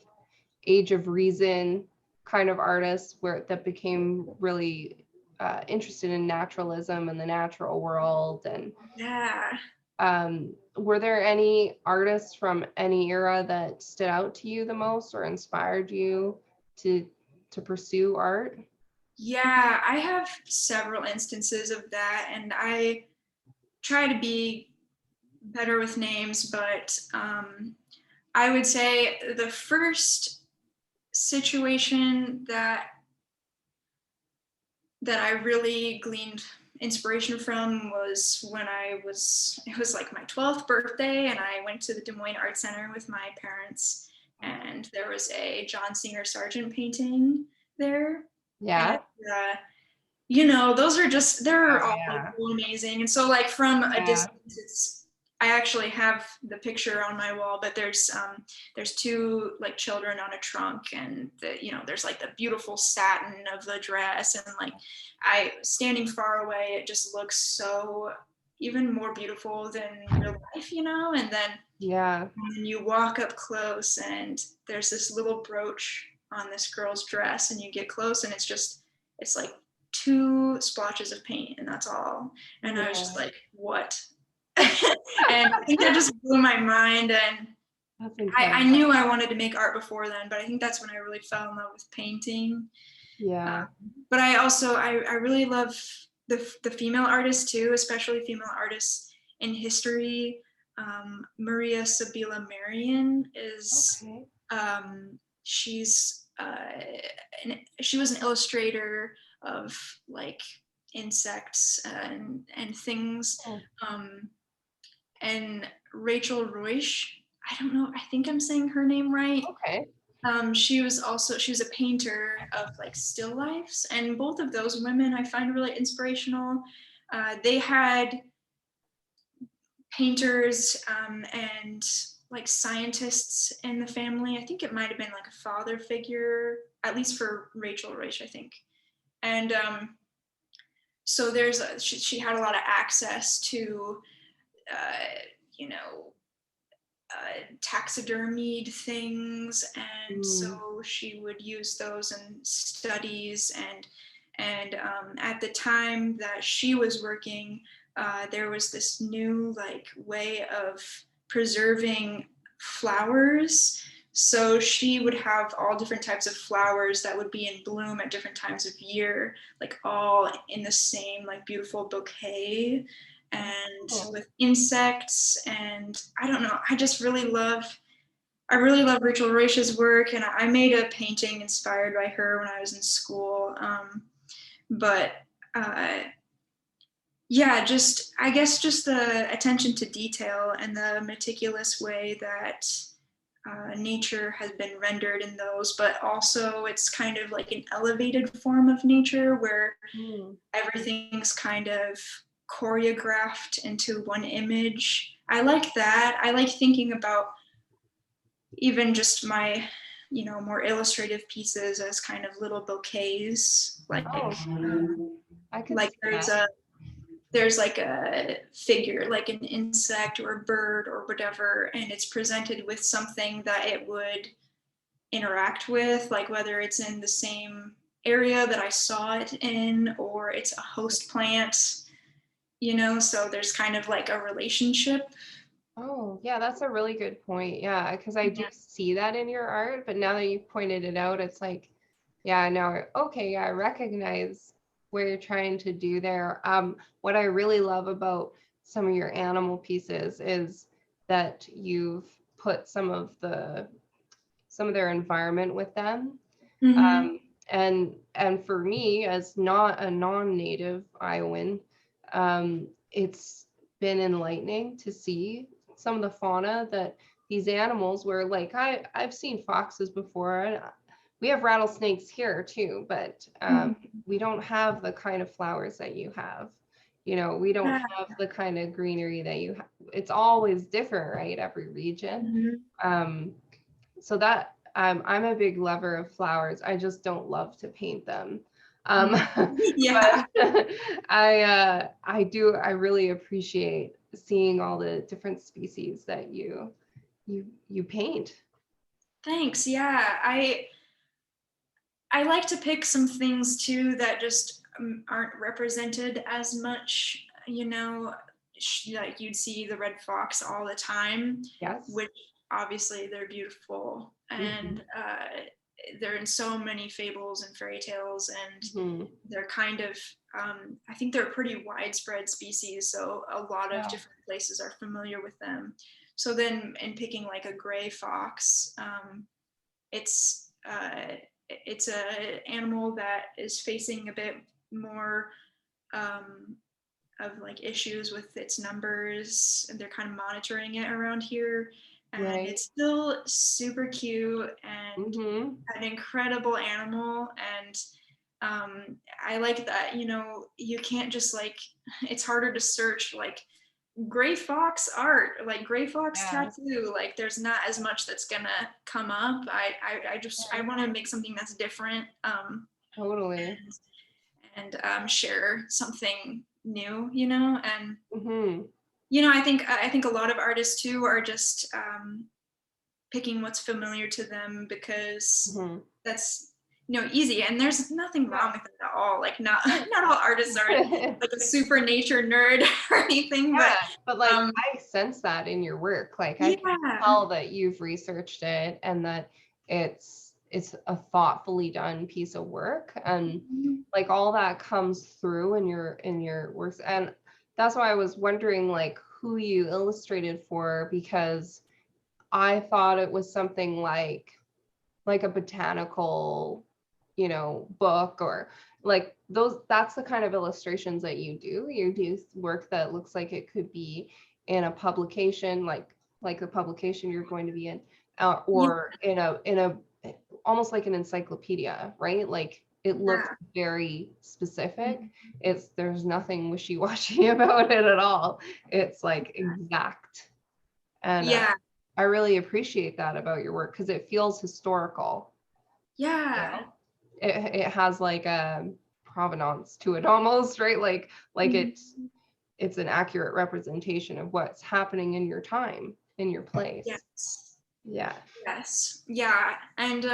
age of reason kind of artists where that became really interested in naturalism and the natural world. And Yeah. were there any artists from any era that stood out to you the most or inspired you to to pursue art? Yeah, I have several instances of that, and I try to be better with names, but I would say the first situation that I really gleaned inspiration from was when it was like my 12th birthday, and I went to the Des Moines Art Center with my parents, and there was a John Singer Sargent painting there. And Yeah. those are just, they're Oh all like yeah. so amazing. And so like from a Yeah. distance, I actually have the picture on my wall, but there's two like children on a trunk, and there's like the beautiful satin of the dress, and like I standing far away, it just looks so even more beautiful than real life. Yeah. And then you walk up close, and there's this little brooch on this girl's dress, and you get close, and it's like two splotches of paint, and that's all. And I was just Yeah. like, what? And I think that just blew my mind. And That's I incredible. knew I wanted to make art before then, but I think that's when I really fell in love with painting. Uh, Yeah. but I really love the female artists too, especially female artists in history. Maria Sabila Marian is Okay. she's she was an illustrator of like insects and things. Oh, Um, and Rachel Roish, I don't know, I think I'm saying her name right. okay. She was a painter of like still lifes, and both of those women I find really inspirational. They had painters and like scientists in the family. I think it might have been like a father figure, at least for Rachel Roish, I think. And so she had a lot of access to, uh, you know, taxidermied things, and Mm. so she would use those in studies, and at the time that she was working, there was this new like way of preserving flowers. So she would have all different types of flowers that would be in bloom at different times of year, like all in the same like beautiful bouquet, and Oh, with insects. And I don't know, I really love Rachel Roish's work, and I made a painting inspired by her when I was in school. But yeah, just I guess just the attention to detail and the meticulous way that nature has been rendered in those, but also it's kind of like an elevated form of nature where everything's kind of choreographed into one image. I like that. I like thinking about even just my, more illustrative pieces as kind of little bouquets. oh, I could Like see that. there's like a figure, like an insect or a bird or whatever, and it's presented with something that it would interact with, like whether it's in the same area that I saw it in or it's a host plant, so there's kind of like a relationship. Oh, yeah, that's a really good point. Yeah, because I do see that in your art, but now that you've pointed it out, it's like, yeah, now, okay, yeah, I recognize where you're trying to do there. What I really love about some of your animal pieces is that you've put some of their environment with them. Mm-hmm. And for me, as not a non-native Iowan, it's been enlightening to see some of the fauna that these animals were like. I've seen foxes before, and we have rattlesnakes here too, but we don't have the kind of flowers that you have. We don't Yeah. have the kind of greenery that you have. It's always different, right? Every region. Mm-hmm. Um, so that I'm a big lover of flowers. I just don't love to paint them. Yeah. But I really appreciate seeing all the different species that you paint. Thanks. Yeah. I like to pick some things too that just aren't represented as much, like you'd see the red fox all the time, Yes. which obviously they're beautiful, Mhm. and they're in so many fables and fairy tales, and Mhm. they're kind of, I think they're a pretty widespread species, so a lot of Yeah. different places are familiar with them. So then in picking like a gray fox, it's it's a animal that is facing a bit more um, of like issues with its numbers, and they're kind of monitoring it around here. And Right. it's still super cute and Mhm. an incredible animal. And I like that, you can't just like, it's harder to search like gray fox art, like gray fox Yeah. tattoo, like there's not as much that's gonna come up. I want to make something that's different, Totally. and share something new, and Mhm. I think a lot of artists too are just picking what's familiar to them because Mhm. that's easy, and there's nothing Yeah. wrong with it at all. Like not all artists are like a super nature nerd or anything, Yeah, but but like um I sense that in your work. Like I can yeah. tell that you've researched it and that it's a thoughtfully done piece of work, and like all that comes through in your works. And that's why I was wondering like who you illustrated for, because I thought it was something like a botanical, book, or like those. That's the kind of illustrations that you do work that looks like it could be in a publication, like the publication you're going to be in, Yeah, or in a almost like an encyclopedia, right? Like it looks yeah, very specific. There's nothing wishy-washy about it at all. It's like exact. And yeah, I really appreciate that about your work because it feels historical. You yeah. know, it has like a provenance to it almost, right? Like it's an accurate representation of what's happening in your time, in your place. Yes, Yeah. yes, yeah. And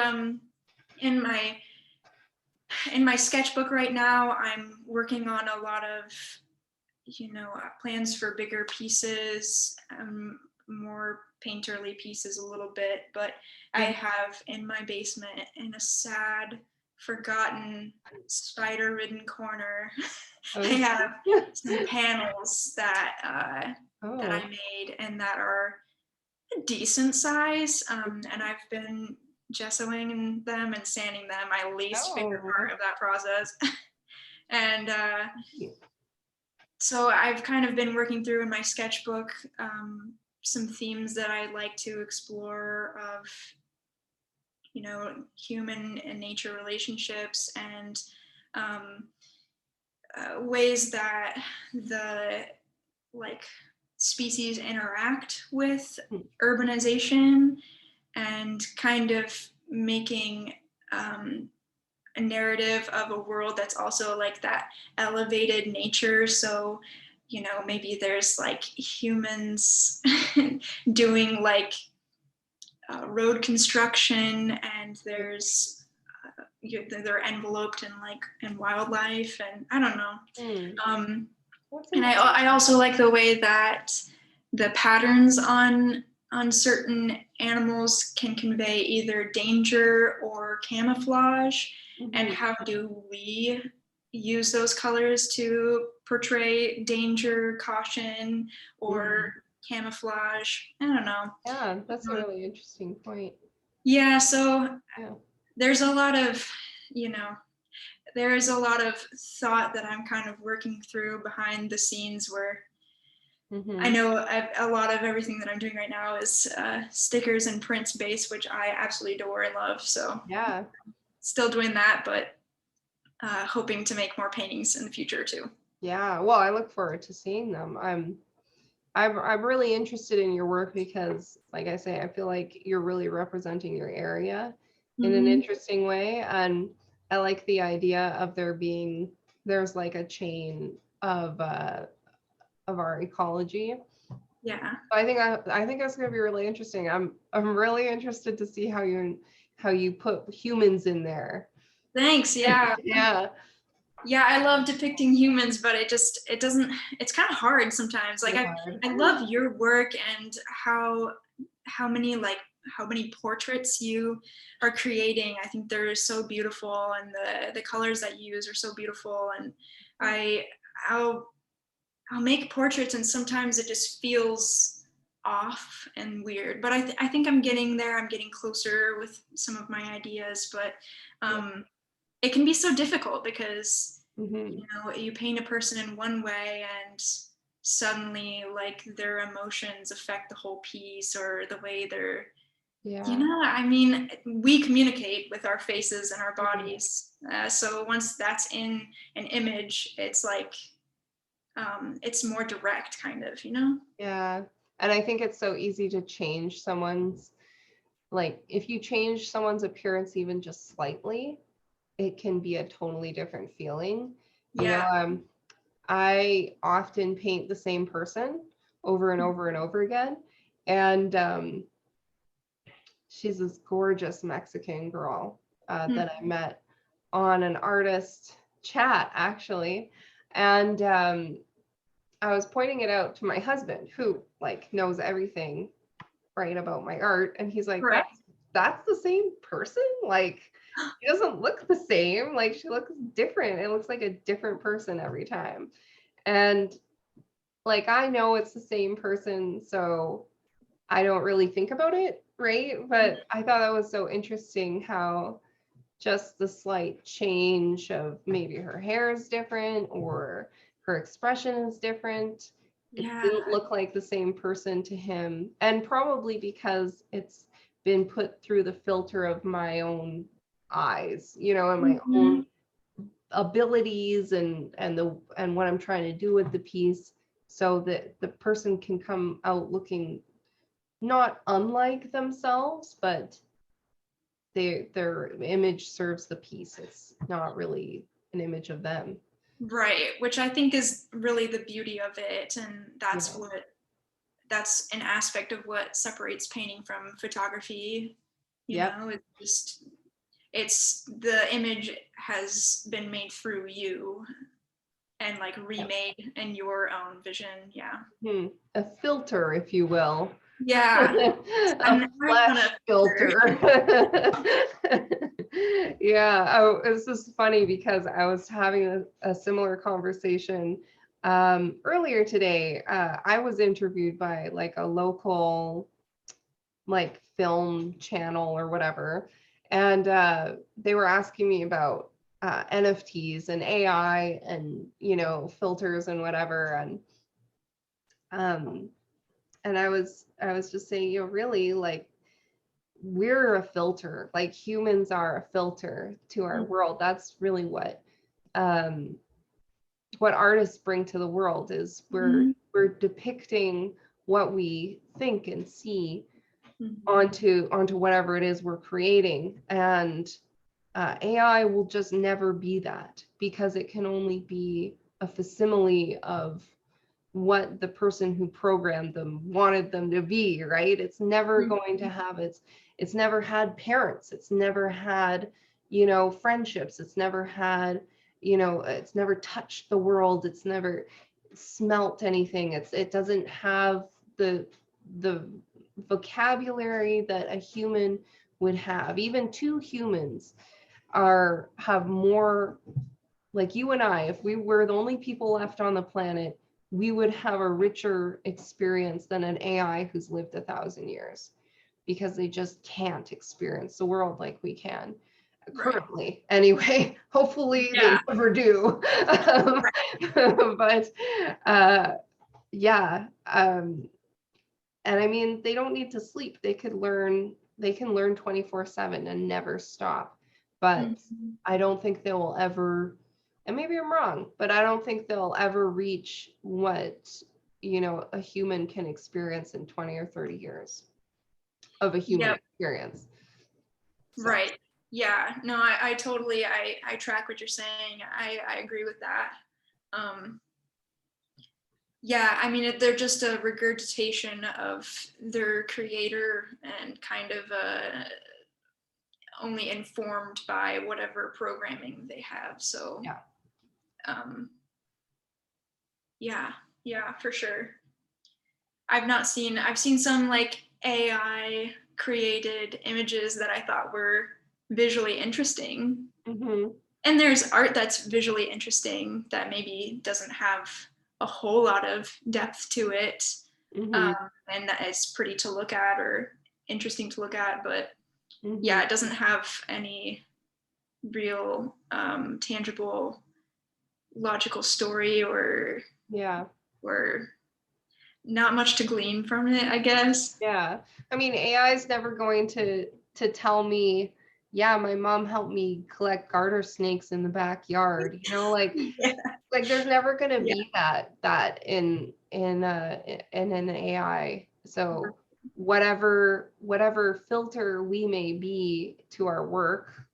in my sketchbook right now, I'm working on a lot of, plans for bigger pieces, more painterly pieces a little bit, but I have in my basement, in a sad, forgotten, spider-ridden corner, I have some panels that I made, and that are a decent size, and I've been gessoing them and sanding them, my least favorite part of that process. And so I've kind of been working through in my sketchbook some themes that I like to explore of, human and nature relationships, and ways that the like species interact with urbanization, and kind of making a narrative of a world that's also like that elevated nature. So, maybe there's like humans doing like road construction, and there's they're enveloped in wildlife, and I don't know. And I also like the way that the patterns on certain animals can convey either danger or camouflage. And how do we use those colors to portray danger, caution, or camouflage? I don't know. Yeah, that's a really interesting point. Yeah, so there's a lot of, there's a lot of thought that I'm kind of working through behind the scenes, where I know a lot of everything that I'm doing right now is stickers and prints based, which I absolutely adore and love. So yeah, still doing that, but hoping to make more paintings in the future too. Yeah, well, I look forward to seeing them. I'm really interested in your work because, like I say, I feel like you're really representing your area in an interesting way, and I like the idea of there's like a chain of our ecology. Yeah. I think that's going to be really interesting. I'm really interested to see how you put humans in there. Thanks. Yeah. Yeah. Yeah, I love depicting humans, but it doesn't, it's kind of hard sometimes. Like I love your work, and how many portraits you are creating. I think they're so beautiful, and the colors that you use are so beautiful. And I'll make portraits, and sometimes it just feels off and weird. But I think I'm getting there. I'm getting closer with some of my ideas, but it can be so difficult because you paint a person in one way, and suddenly like their emotions affect the whole piece, or the way they're I mean, we communicate with our faces and our bodies, so once that's in an image, it's like it's more direct, kind of. Yeah. And I think it's so easy to change someone's, like, if you change someone's appearance even just slightly, it can be a totally different feeling. I often paint the same person over and over and over again. And she's this gorgeous Mexican girl that I met on an artist chat, actually. And I was pointing it out to my husband, who like knows everything right about my art, and he's like, that's the same person? Like, she doesn't look the same. Like, she looks different. It looks like a different person every time. And like, I know it's the same person, so I don't really think about it, right? But I thought that was so interesting how just the slight change of maybe her hair is different or her expression is different. It didn't look like the same person to him. And probably because it's been put through the filter of my own eyes, and my own abilities and what I'm trying to do with the piece, so that the person can come out looking not unlike themselves, but their image serves the piece. It's not really an image of them. Right, which I think is really the beauty of it, and that's an aspect of what separates painting from photography. It's just it's the image has been made through you and like remade in your own vision. Yeah. A filter, if you will. Yeah. A never done flash filter. Yeah. Oh, it's just funny because I was having a similar conversation earlier today. I was interviewed by like a local like film channel or whatever, and they were asking me about NFTs and AI and filters and whatever, um, and I was just saying, really, like, we're a filter, like humans are a filter to our world. That's really um, what artists bring to the world is we're depicting what we think and see onto whatever it is we're creating. And AI will just never be that because it can only be a facsimile of what the person who programmed them wanted them to be, right? It's never going to have it's never had parents, it's never had, friendships, it's never had, it's never touched the world, it's never smelt anything. It doesn't have the vocabulary that a human would have. Even two humans have more, like you and I, if we were the only people left on the planet, we would have a richer experience than an AI who's lived 1,000 years, because they just can't experience the world like we can currently. Anyway, hopefully they never do. But yeah. And I mean, they don't need to sleep. They can learn 24/7 and never stop. But I don't think they will ever, and maybe I'm wrong, but I don't think they'll ever reach what, a human can experience in 20 or 30 years of a human experience. So. Right. Yeah. No, I totally, I track what you're saying. I agree with that. Yeah, I mean, they're just a regurgitation of their creator and kind of only informed by whatever programming they have. So, yeah, for sure. I've seen some like AI created images that I thought were visually interesting. And there's art that's visually interesting that maybe doesn't have a whole lot of depth to it, and that is pretty to look at or interesting to look at, but yeah, it doesn't have any real tangible logical story or not much to glean from it, I guess. Yeah, I mean, AI is never going to tell me, yeah, my mom helped me collect garter snakes in the backyard. Like, like there's never going to be that in an AI. So whatever filter we may be to our work,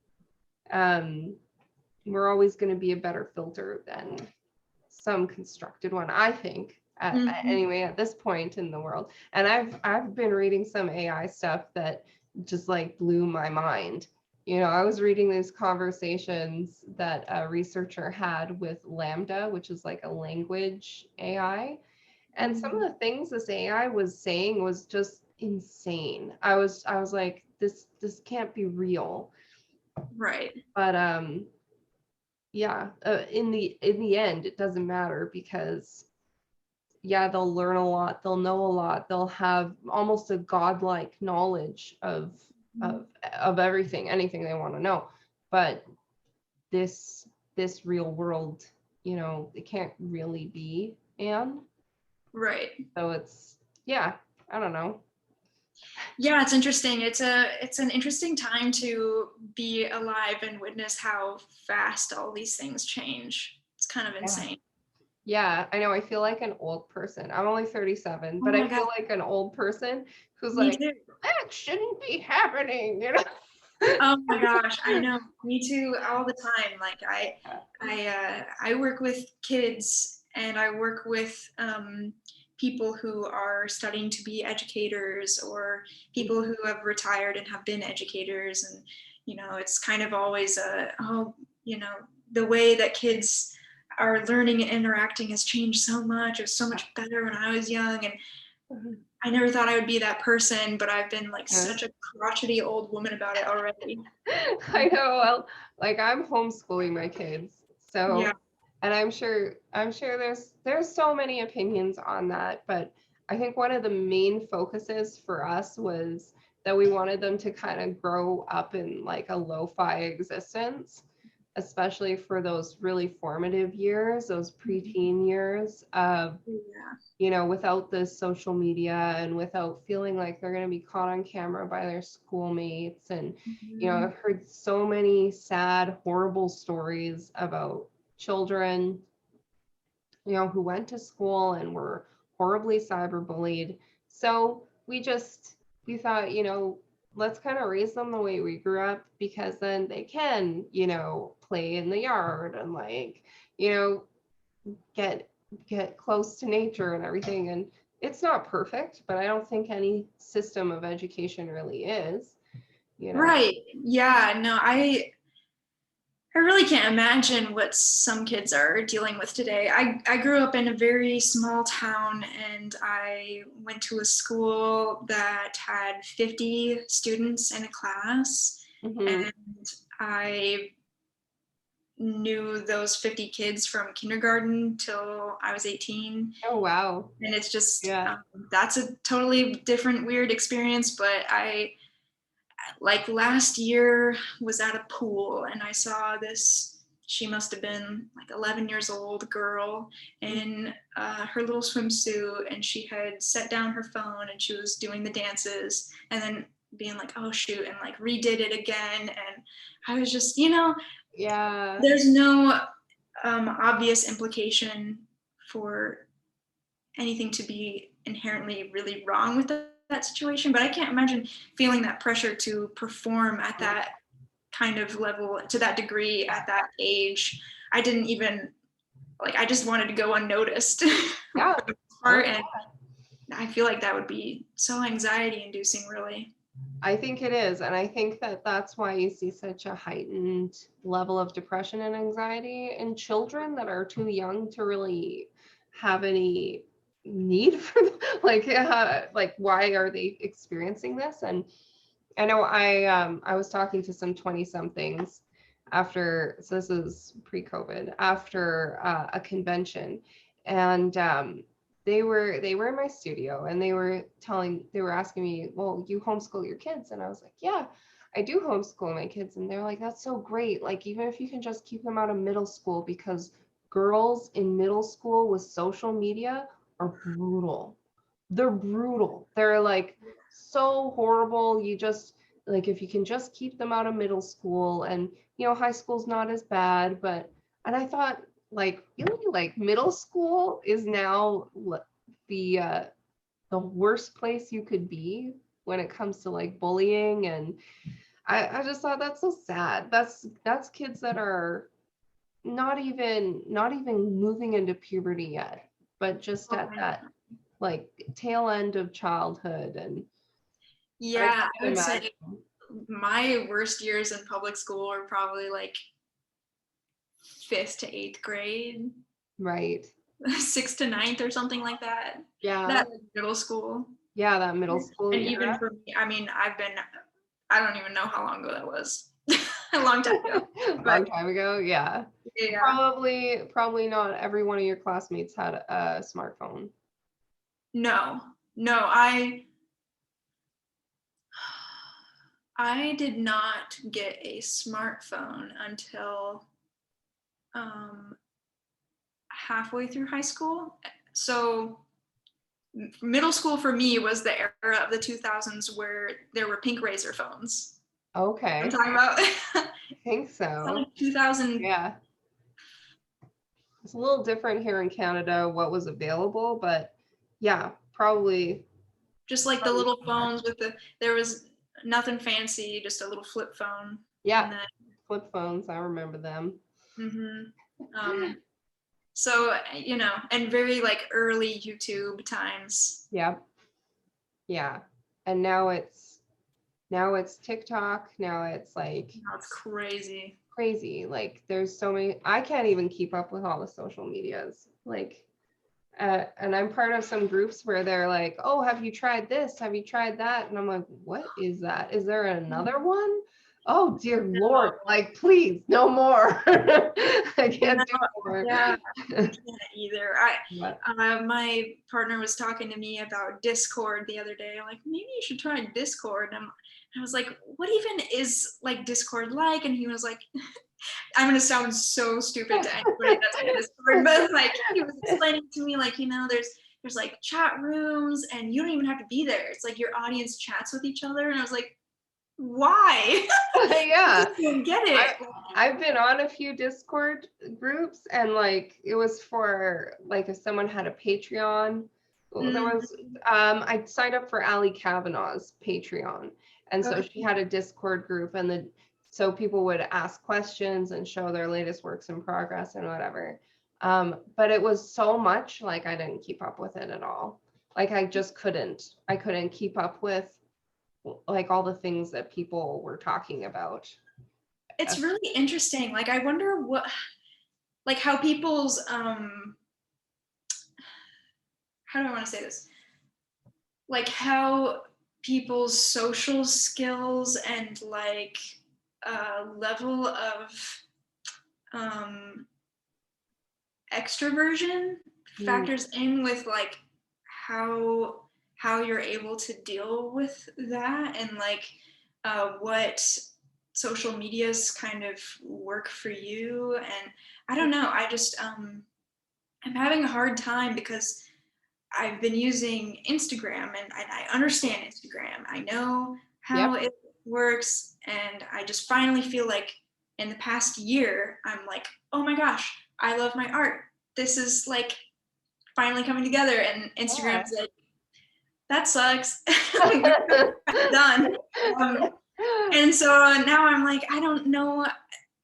we're always going to be a better filter than some constructed one, I think. Anyway, at this point in the world. And I've been reading some AI stuff that just like blew my mind. I was reading these conversations that a researcher had with Lambda, which is like a language AI. And some of the things this AI was saying was just insane. I was like, this can't be real. Right. But yeah, in the end, it doesn't matter because they'll learn a lot, they'll know a lot, they'll have almost a godlike knowledge of everything, anything they want to know. But this real world, it can't really be, Anne. Right. So it's I don't know. Yeah, it's interesting. It's an interesting time to be alive and witness how fast all these things change. It's kind of insane. Yeah, I know. I feel like an old person. I'm only 37, but I feel like an old person who's Me like, too. that shouldn't be happening, Oh my gosh, I know. Me too, all the time. Like I work with kids and I work with people who are studying to be educators or people who have retired and have been educators, and it's kind of always the way that kids are learning and interacting has changed so much. It was so much better when I was young, and I never thought I would be that person, but I've been like such a crotchety old woman about it already. I know. Well, like I'm homeschooling my kids, so Yeah. and I'm sure there's so many opinions on that, but I think one of the main focuses for us was that we wanted them to kind of grow up in like a lo-fi existence, especially for those really formative years, those preteen years of, Yeah. without the social media and without feeling like they're going to be caught on camera by their schoolmates. And, I've heard so many sad, horrible stories about children, who went to school and were horribly cyberbullied. So we thought, let's kind of raise them the way we grew up, because then they can, play in the yard and like, you know, get close to nature and everything. And it's not perfect, but I don't think any system of education really is. Right. Yeah. No, I really can't imagine what some kids are dealing with today. I grew up in a very small town, and I went to a school that had 50 students in a class. Mm-hmm. And I knew those 50 kids from kindergarten till I was 18. Oh, wow. And it's just, Yeah. that's a totally different, weird experience. But like last year was at a pool, and I saw this, she must have been like 11 years old girl in her little swimsuit, and she had set down her phone and she was doing the dances and then being like, oh shoot, and like redid it again. And I was just, Yeah. there's no obvious implication for anything to be inherently really wrong with that situation, but I can't imagine feeling that pressure to perform at that kind of level to that degree at that age. I didn't even I just wanted to go unnoticed. Yeah. And I feel like that would be so anxiety inducing, really. I think it is. And I think that that's why you see such a heightened level of depression and anxiety in children that are too young to really have any need for like why are they experiencing this? And I know I was talking to some 20 somethings after, so this is pre-COVID, after a convention, and they were in my studio, and they were asking me, well, you homeschool your kids? And I was like, yeah, I do homeschool my kids. And they're like, that's so great, like even if you can just keep them out of middle school, because girls in middle school with social media are brutal. They're brutal. They're like so horrible. You just like, if you can just keep them out of middle school, and high school's not as bad, but, and I thought, like, really, like middle school is now the worst place you could be when it comes to like bullying. And I just thought that's so sad. That's kids that are not even moving into puberty yet, but just at that like tail end of childhood. And Yeah, I would imagine. say my worst years in public school were probably like 5th to 8th grade. Right. 6th to 9th or something like that. Yeah. That middle school. Yeah, that middle school. And even for me, I mean, I don't even know how long ago that was. A long time ago. Long time ago, yeah. Yeah. Probably not every one of your classmates had a smartphone. No, I did not get a smartphone until halfway through high school. So middle school for me was the era of the 2000s where there were pink razor phones. Okay. I'm talking about. I think so. 2000. Yeah. It's a little different here in Canada what was available, but yeah, probably. Just like the little phones there was nothing fancy, just a little flip phone. Yeah, flip phones, I remember them. Mm-hmm. So, and very like early YouTube times. Yeah. Yeah. And now it's now it's TikTok, now it's like That's crazy. crazy. Like there's so many, I can't even keep up with all the social medias. Like, and I'm part of some groups where they're like, oh, have you tried this? Have you tried that? And I'm like, what is that? Is there another one? Oh, dear Lord. Like, please, no more. I can't do more. Yeah, I can't either. What? My partner was talking to me about Discord the other day. Like, maybe you should try Discord. And I was like, what even is like Discord like? And he was like, I'm gonna sound so stupid to anybody that's on Discord, but like he was explaining to me, like, there's like chat rooms and you don't even have to be there. It's like your audience chats with each other. And I was like, why? Yeah. I don't get it. I've been on a few Discord groups, and like it was for like if someone had a Patreon. There was I signed up for Ali Kavanaugh's Patreon, and so she had a Discord group, and so people would ask questions and show their latest works in progress and whatever. But it was so much, like I didn't keep up with it at all. Like I just couldn't. I couldn't keep up with like all the things that people were talking about. It's really interesting. Like, I wonder like how people's, how do I want to say this? Like how people's social skills and like level of extroversion factors in with like how you're able to deal with that, and like what social medias kind of work for you. And I don't know, I just I'm having a hard time because I've been using Instagram, and I understand Instagram. I know how it works, and I just finally feel like in the past year, I'm like, oh my gosh, I love my art. This is like finally coming together. And Instagram's like, that sucks. Done. And so now I'm like, I don't know.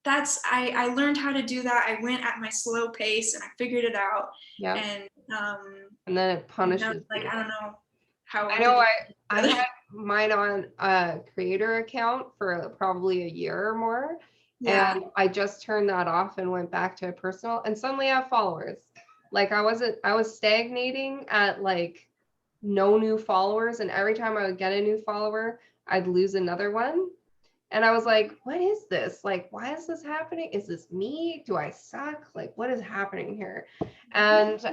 I learned how to do that. I went at my slow pace and I figured it out. Yeah. And then it punishes like, you. I don't know how. I know I had mine on a creator account for probably a year or more. Yeah. And I just turned that off and went back to a personal, and suddenly I have followers. Like I was stagnating at like no new followers, and every time I would get a new follower, I'd lose another one. And I was like, what is this? Like, why is this happening? Is this me? Do I suck? Like, what is happening here? And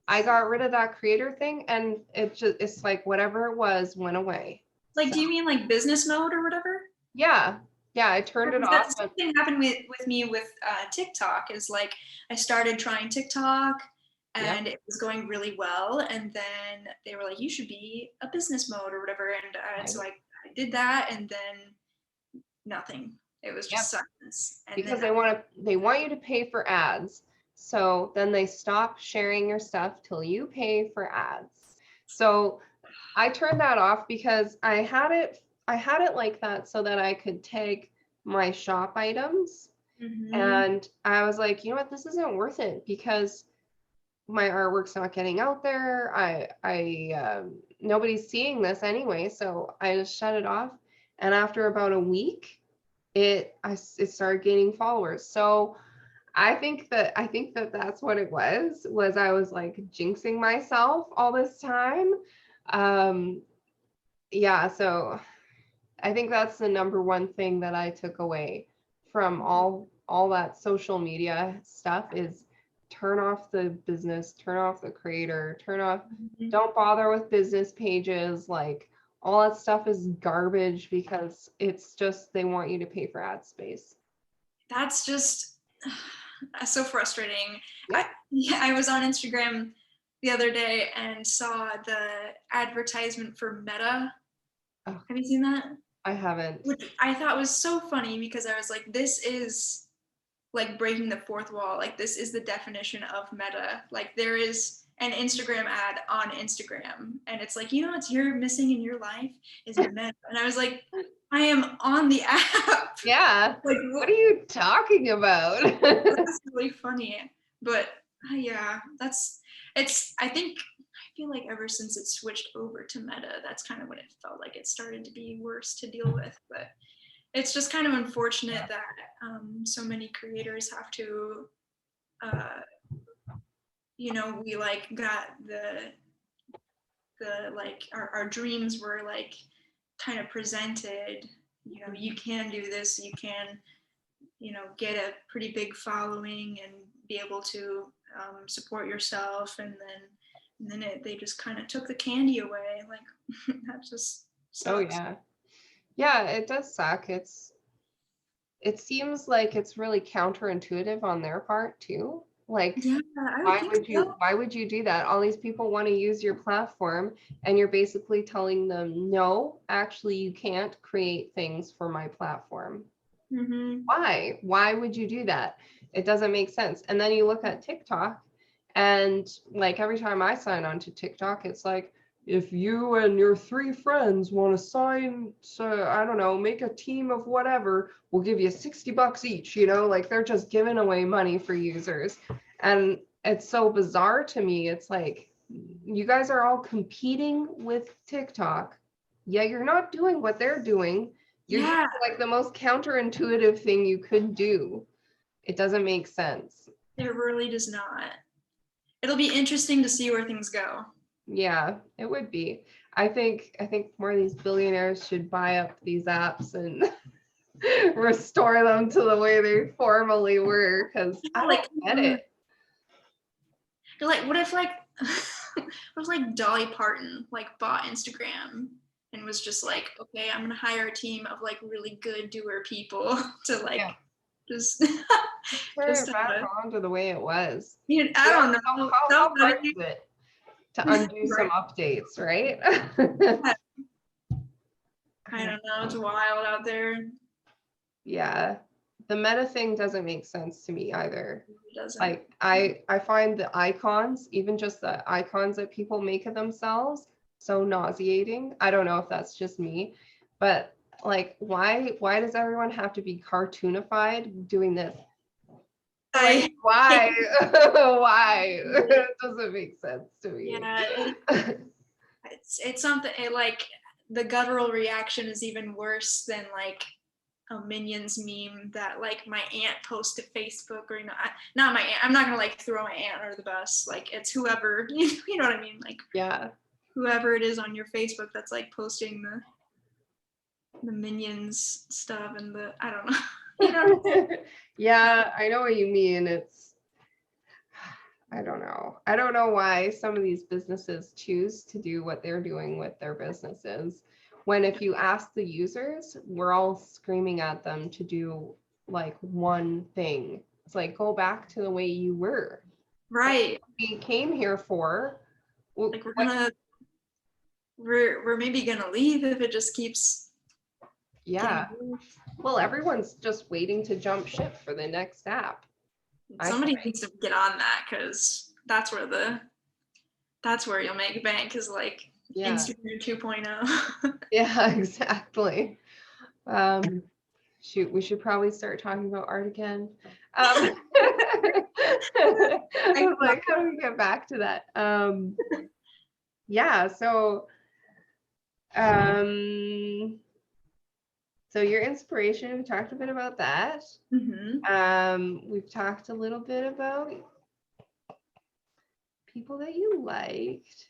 I got rid of that creator thing, and it's like whatever it was went away. Like, so. Do you mean like business mode or whatever? Yeah. Yeah, I turned it off. Something happened with me with TikTok is like I started trying TikTok and it was going really well. And then they were like, you should be a business mode or whatever. And so I did that, and then nothing. It was just silence. And because they want you to pay for ads. So then they stop sharing your stuff till you pay for ads. So I turned that off because I had it like that so that I could tag my shop items. And I was like, you know what, this isn't worth it because my artwork's not getting out there. Nobody's seeing this anyway. So I just shut it off. And after about a week, it started gaining followers. So I think that that's what it was I was like jinxing myself all this time. So I think that's the number one thing that I took away from all that social media stuff is turn off the business, turn off the creator, don't bother with business pages. Like all that stuff is garbage because it's just, they want you to pay for ad space. That's just so frustrating. I was on Instagram the other day and saw the advertisement for Meta. Oh. Have you seen that? I haven't. Which I thought was so funny because I was like, this is like breaking the fourth wall. Like this is the definition of Meta. Like there is an Instagram ad on Instagram and it's like, you know what you're missing in your life is Meta. And I was like, I am on the app. Yeah. Like, what are you talking about? That's really funny. But yeah, I feel feel like ever since it switched over to Meta, that's kind of when it felt like it started to be worse to deal with. But it's just kind of unfortunate that so many creators have to, you know, we like got the like our dreams were like kind of presented, you know, you can do this, you can, you know, get a pretty big following and be able to support yourself, and then they just kind of took the candy away. Like that just sucks. Oh yeah. Yeah, it does suck. It seems like it's really counterintuitive on their part too. Like, Yeah, I would think so. why would you do that? All these people want to use your platform, and you're basically telling them, no, actually you can't create things for my platform. Mm-hmm. Why would you do that? It doesn't make sense. And then you look at TikTok, and like every time I sign on to TikTok, it's like, if you and your 3 friends want to sign, so I don't know, make a team of whatever, we'll give you $60 each, you know, like they're just giving away money for users. And it's so bizarre to me. It's like, you guys are all competing with TikTok. Yeah, you're not doing what they're doing. You're doing like the most counterintuitive thing you could do. It doesn't make sense. It really does not. It'll be interesting to see where things go. Yeah, it would be. I think more of these billionaires should buy up these apps and restore them to the way they formerly were, because I don't get it. They're like, what if like Dolly Parton like bought Instagram and was just like, okay, I'm gonna hire a team of like really good doer people to like just turn it back on to the way it was. I don't know. How hard is it to undo some updates, right? I don't know. It's wild out there. Yeah. The Meta thing doesn't make sense to me either. It doesn't. Like I find the icons, even just the icons that people make of themselves, so nauseating. I don't know if that's just me, but like why does everyone have to be cartoonified doing this? Like, why? Why? It doesn't make sense to me. Yeah, it's something like the guttural reaction is even worse than like a Minions meme that like my aunt posts to Facebook, or you know, not my aunt. I'm not gonna like throw my aunt under the bus. Like it's whoever, you know what I mean? Like whoever it is on your Facebook that's like posting the Minions stuff and the I don't know. You know? Yeah, I know what you mean. I don't know why some of these businesses choose to do what they're doing with their businesses, when if you ask the users, we're all screaming at them to do like one thing. It's like, go back to the way you were. Right. We came here for. Like we're maybe gonna leave if it just keeps. Yeah. Well, everyone's just waiting to jump ship for the next app. Somebody needs to get on that, because that's where you'll make bank, is like Instagram 2.0. Yeah, exactly. Shoot, we should probably start talking about art again. I was like, how do we get back to that? Yeah, so your inspiration, we talked a bit about that. We've talked a little bit about people that you liked.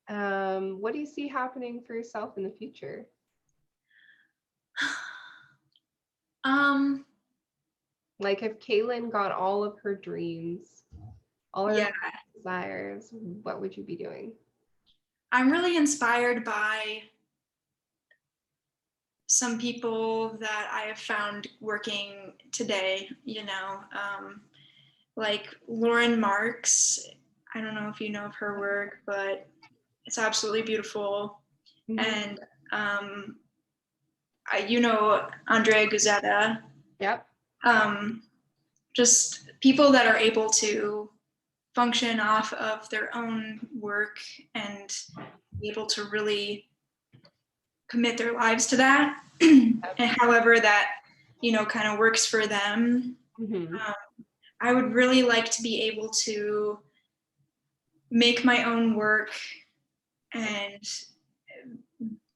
What do you see happening for yourself in the future? Like if Caylin got all of her dreams, all her desires, what would you be doing? I'm really inspired by some people that I have found working today, you know, like Lauren Marks. I don't know if you know of her work, but it's absolutely beautiful. And you know Andrea Guzetta. Yep. Just people that are able to function off of their own work and be able to really commit their lives to that, and however that, you know, kind of works for them. I would really like to be able to make my own work and,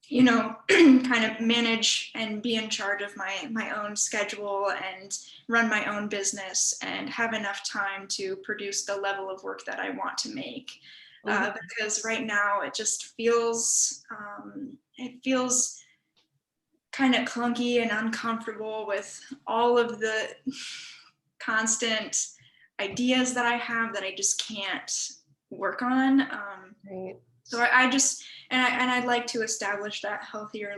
you know, kind of manage and be in charge of my own schedule and run my own business and have enough time to produce the level of work that I want to make. Because right now it just feels, it feels kind of clunky and uncomfortable with all of the constant ideas that I have that I just can't work on. Right. So I just, and I'd like to establish that healthier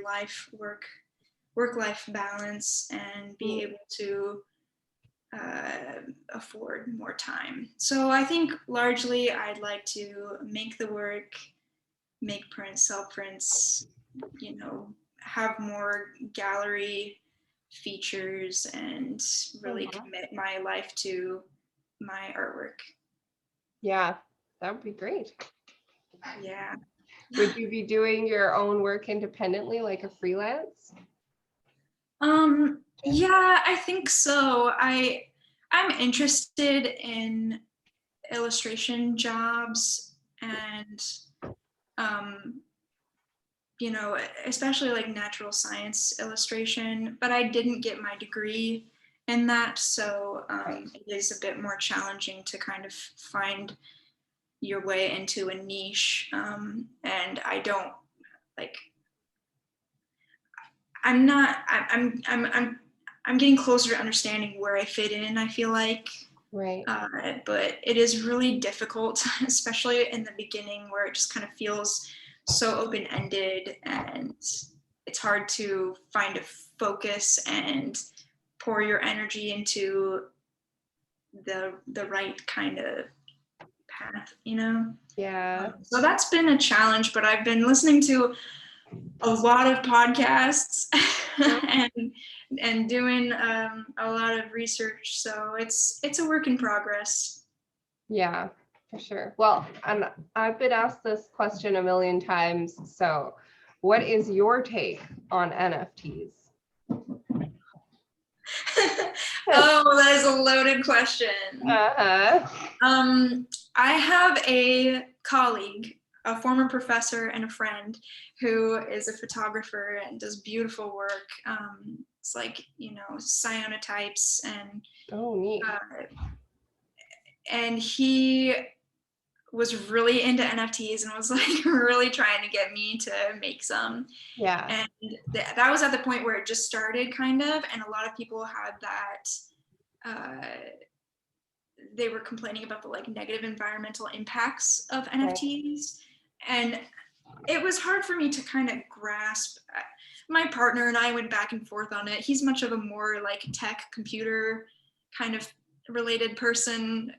work-life balance and be able to afford more time. So I think largely I'd like to make the work, make prints, sell prints, you know, have more gallery features and really commit my life to my artwork. Yeah, that would be great. Yeah. Would you be doing your own work independently, like a freelance? Yeah, I think so. I'm interested in illustration jobs and you know, especially like natural science illustration, but I didn't get my degree in that, so it is a bit more challenging to kind of find your way into a niche. And I don't like, I'm not, I'm getting closer to understanding where I fit in, I feel like. Right. But it is really difficult, especially in the beginning where it just kind of feels so open-ended and it's hard to find a focus and pour your energy into the right kind of path, you know? Yeah. So that's been a challenge, but I've been listening to a lot of podcasts and doing a lot of research. So it's a work in progress. Yeah, for sure. Well, I've been asked this question a million times. So what is your take on NFTs? Oh, that is a loaded question. I have a colleague, a former professor and a friend who is a photographer and does beautiful work. It's like, you know, cyanotypes and Oh, neat. And he was really into NFTs and was like really trying to get me to make some. Yeah. And that was at the point where it just started kind of, and a lot of people had that, they were complaining about the like negative environmental impacts of NFTs. And it was hard for me to kind of grasp. My partner and I went back and forth on it. He's much of a more like tech computer kind of related person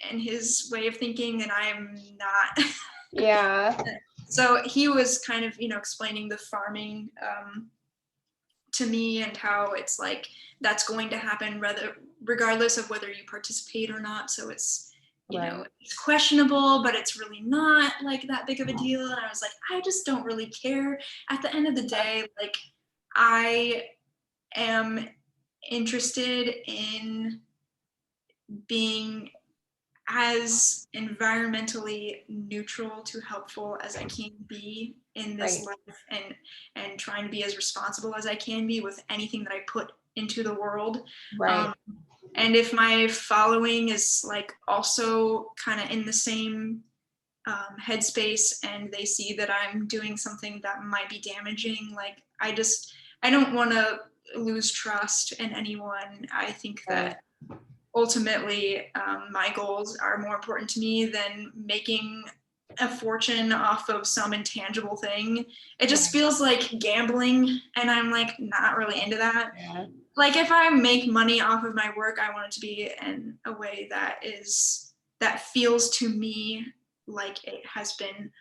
in his way of thinking, and I'm not. Yeah. So he was kind of, you know, explaining the farming to me and how it's like that's going to happen regardless of whether you participate or not. So it's, you know, it's questionable, but it's really not like that big of a deal. And I was like, I just don't really care. At the end of the day, like I am interested in being as environmentally neutral to helpful as I can be in this life, and trying to be as responsible as I can be with anything that I put into the world. And if my following is like also kind of in the same headspace and they see that I'm doing something that might be damaging, like I don't want to lose trust in anyone. I think that ultimately my goals are more important to me than making a fortune off of some intangible thing. It just feels like gambling, and I'm like not really into that. Like if I make money off of my work, I want it to be in a way that feels to me like it has been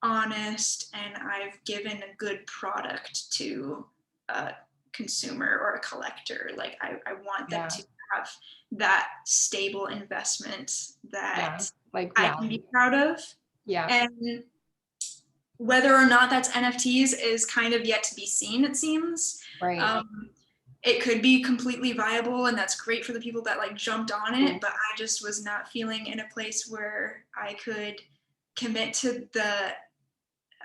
honest and I've given a good product to a consumer or a collector. Like I want them to have that stable investment that like I can be proud of. And whether or not that's NFTs is kind of yet to be seen, it seems. it could be completely viable, and that's great for the people that like jumped on Mm, it, but I just was not feeling in a place where I could commit to the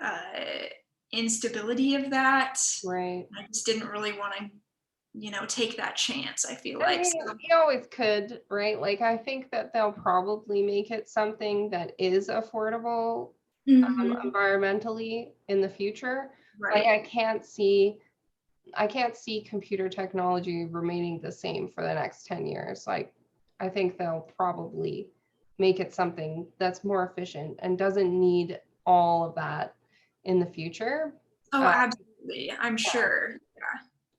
uh, instability of that. right. I just didn't really want to, take that chance, I feel I like. mean, So, you always could, right? Like, I think that they'll probably make it something that is affordable mhm, environmentally in the future. Like, right. I can't see computer technology remaining the same for the next 10 years. Like, I think they'll probably make it something that's more efficient and doesn't need all of that in the future. Oh, Uh, absolutely. I'm yeah. sure.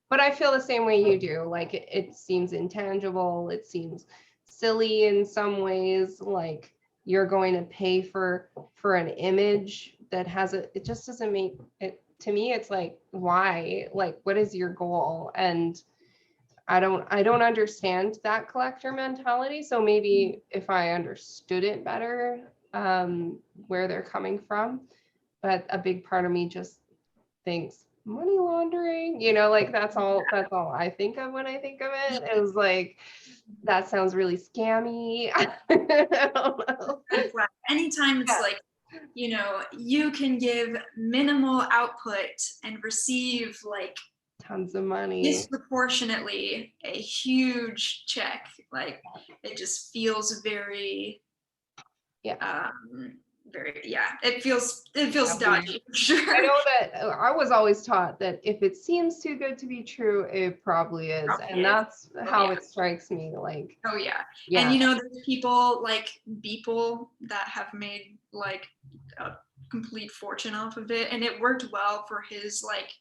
But I feel the same way you do. Like, it seems intangible. It seems silly in some ways. Like, you're going to pay for an image that has it just doesn't make it to me. It's like, why? Like, what is your goal? And I don't understand that collector mentality. So maybe if I understood it better, where they're coming from, but a big part of me just thinks money laundering, like that's all I think of when I think of it. It was like, that sounds really scammy. I don't know. Red flag. Anytime it's Yeah, like, you can give minimal output and receive like tons of money. disproportionately a huge check, like it just feels very, Yeah. yeah, it feels Weird. dodgy for I sure. know that I was always taught that if it seems too good to be true, it probably is. Probably And is. that's Oh how yeah. it strikes me. Like, Oh yeah. And yeah. there's people like Beeple that have made like a complete fortune off of it, and it worked well for his like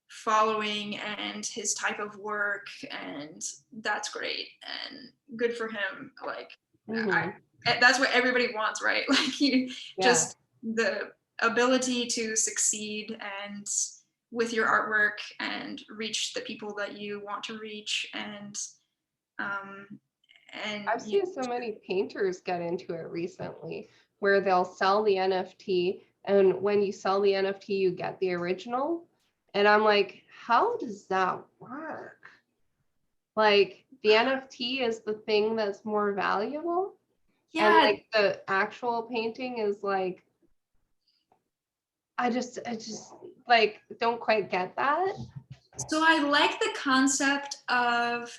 following and his type of work, and that's great and good for him. Like Hmm. that's what everybody wants, right? Like you Yeah. just the ability to succeed and with your artwork and reach the people that you want to reach, um and I've seen so many painters get into it recently where they'll sell the NFT, and when you sell the NFT, you get the original. And I'm like, how does that work? Like, the NFT is the thing that's more valuable, and yeah. like the actual painting is like, I just like don't quite get that. So I like the concept of,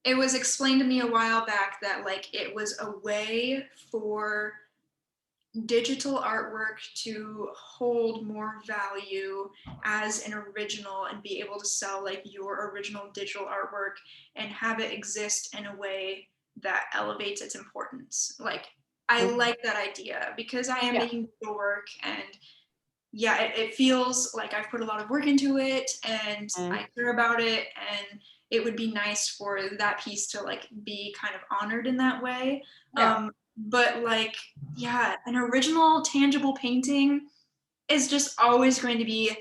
it was explained to me a while back that like it was a way for digital artwork to hold more value as an original and be able to sell like your original digital artwork and have it exist in a way that elevates its importance. Like I Mhm. like that idea because I am Yeah. making digital work, and yeah, it feels like I've put a lot of work into it and Mm. I care about it, and it would be nice for that piece to like be kind of honored in that way. Yeah. But like, yeah, an original tangible painting is just always going to be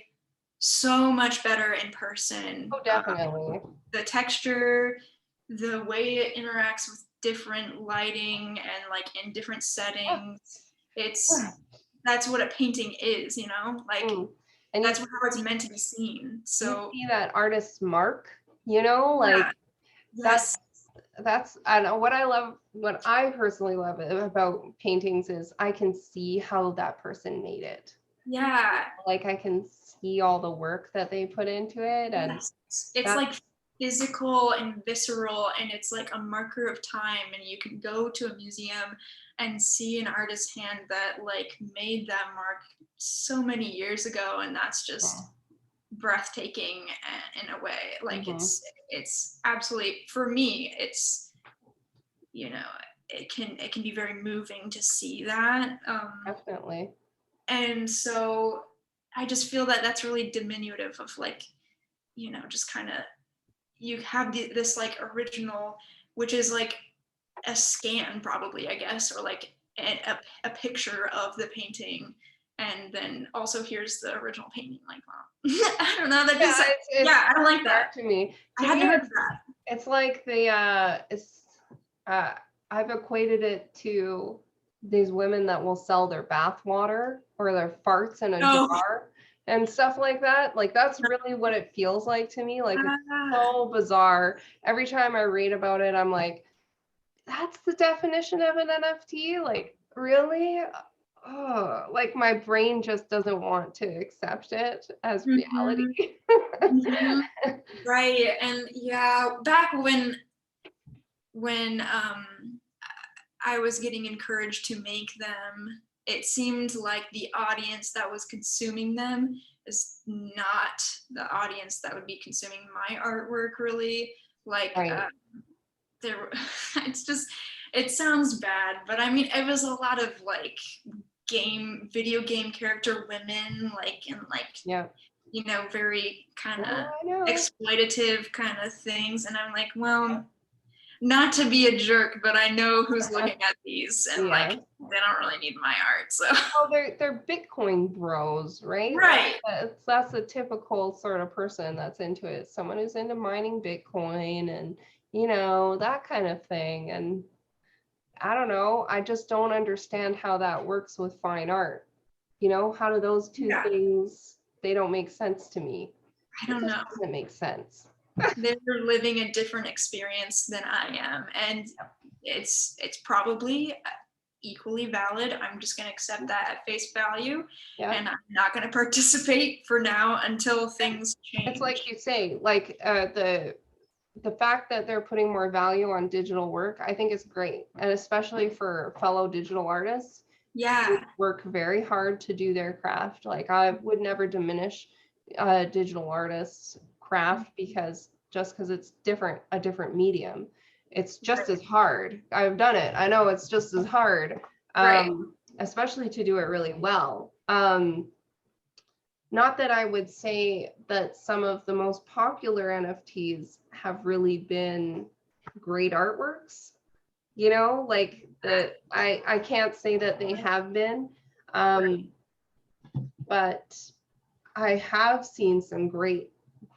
so much better in person. Oh, definitely. The texture, the way it interacts with different lighting and like in different Yeah. settings, it's that's what a painting is, like Mm. And that's how it's meant to be seen. you So see that artist's mark, like yeah, that's yes, I know what I love, what I personally love about paintings is I can see how that person made it. yeah, Like, I can see all the work that they put into it, and yes. It's that's like physical and visceral, and it's like a marker of time. And you can go to a museum and see an artist's hand that like made that mark so many years ago, and that's just breathtaking in a way. Like mm-hmm, it's absolutely, for me, it's you know it can be very moving to see that. definitely. And so I just feel that that's really diminutive of like, just kind of, you have this like original, which is like a scan probably, I guess, or like a picture of the painting, and then also here's the original painting. Like, well, I don't know, that Yeah, just, it's yeah, I don't like bizarre that. to me. I To hadn't me, heard of that. it's like uh I've equated it to these women that will sell their bath water or their farts in a No. jar. and stuff like that. Like that's really what it feels like to me. Like it's Ah, so bizarre. Every time I read about it, I'm like, that's the definition of an NFT? Like, really? Oh, like my brain just doesn't want to accept it as mhm, reality. mhm. Right. And yeah, back when I was getting encouraged to make them, it seemed like the audience that was consuming them is not the audience that would be consuming my artwork really. Like Right. there it's just, it sounds bad, but I mean it was a lot of like video game character women, like, and like, Yeah. you know, very kind Oh, of I know. exploitative kind of things, and I'm like, well, not to be a jerk, but I know who's looking at these, and like Yeah. they don't really need my art. So Oh, they're Bitcoin bros, right? Like right. that's a typical sort of person that's into it. Someone who's into mining Bitcoin and that kind of thing. And I don't know. I just don't understand how that works with fine art. How do those two Yeah, things, they don't make sense to me. I It don't just know. doesn't make sense. They're living a different experience than I am, and it's probably equally valid. I'm just going to accept that at face value, Yeah. and I'm not going to participate for now until things It's like change. you say, like the fact that they're putting more value on digital work, I think is great. And especially for fellow digital artists who Yeah. work very hard to do their craft. Like I would never diminish digital artists' craft because it's a different medium. It's just Right. as hard. I've done it. I know it's just as hard, Right. especially to do it really well. Not that I would say that some of the most popular NFTs have really been great artworks, like I can't say that they have been, Right. um, but I have seen some great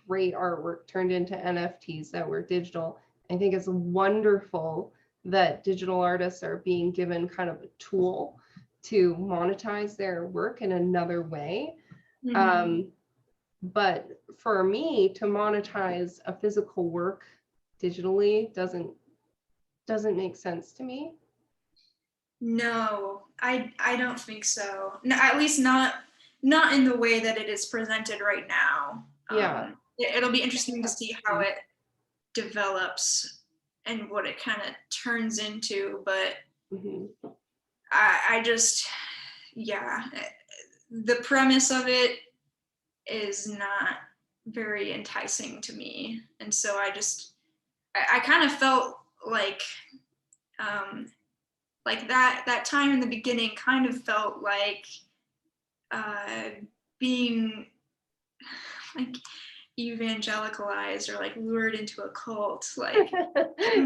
artwork turned into NFTs that were digital. I think it's wonderful that digital artists are being given kind of a tool to monetize their work in another way. Mhm. Um, but for me to monetize a physical work digitally doesn't make sense to me. No, I don't think so. No, at least not in the way that it is presented right now. Yeah. It'll be interesting to see how it develops and what it kind of turns into. But Mm-hmm. I just, yeah, the premise of it is not very enticing to me, and so I kind of felt um, like that time in the beginning kind of felt like uh, being like evangelicalized or like lured into a cult,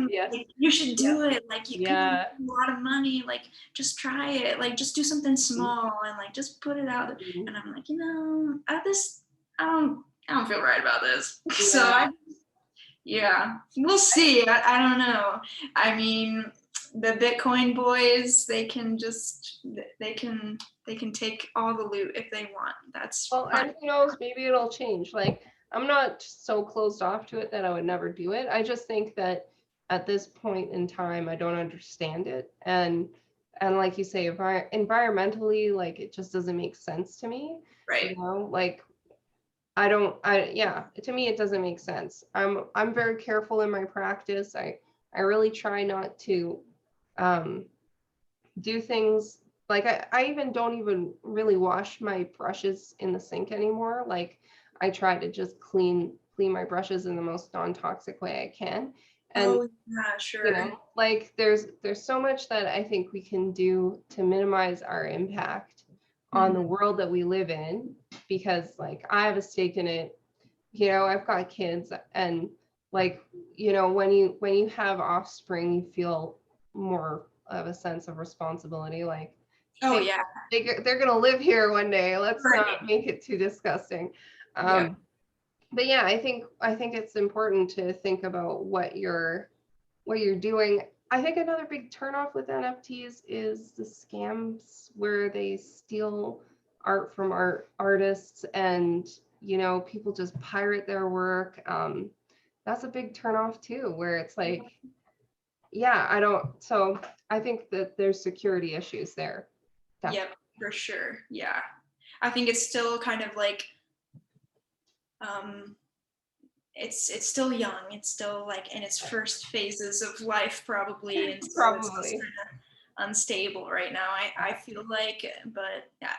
Yes. like you should Yeah. do it, like you people Yeah. make a lot of money, like just try it, like just do something Mhm. small and like just put it out there. Mhm. And I'm like, I don't feel right about this. So Yeah. yeah, we'll see. I don't know. I mean, the Bitcoin boys, they can take all the loot if they want. That's Well, fine. and who knows, maybe it'll change. Like, I'm not so closed off to it that I would never do it. I just think that at this point in time, I don't understand it. And like you say, environmentally, like it just doesn't make sense to me. Right. Like yeah, to me it doesn't make sense. I'm very careful in my practice. I really try not to um do things like I even don't even really wash my brushes in the sink anymore. Like I try to just clean my brushes in the most non-toxic way I can. And Oh yeah, sure. like there's so much that I think we can do to minimize our impact on the Mhm. world that we live in, because like I have a stake in it. I've got kids, and like when you have offspring, you feel more of a sense of responsibility, like, Oh hey, yeah. they're gonna live here one day, let's Right. not make it too disgusting. Yep. But yeah, I think it's important to think about what you're doing. I think another big turnoff with NFTs is the scams where they steal art from artists, and you know, people just pirate their work. That's a big turnoff too, where it's like, yeah, I don't. So I think that there's security issues there. Definitely. Yep, for sure. Yeah. I think it's still kind of like it's still young. It's still like in its first phases of life probably, and so it's just Probably. kind of unstable right now. I feel like, but yeah.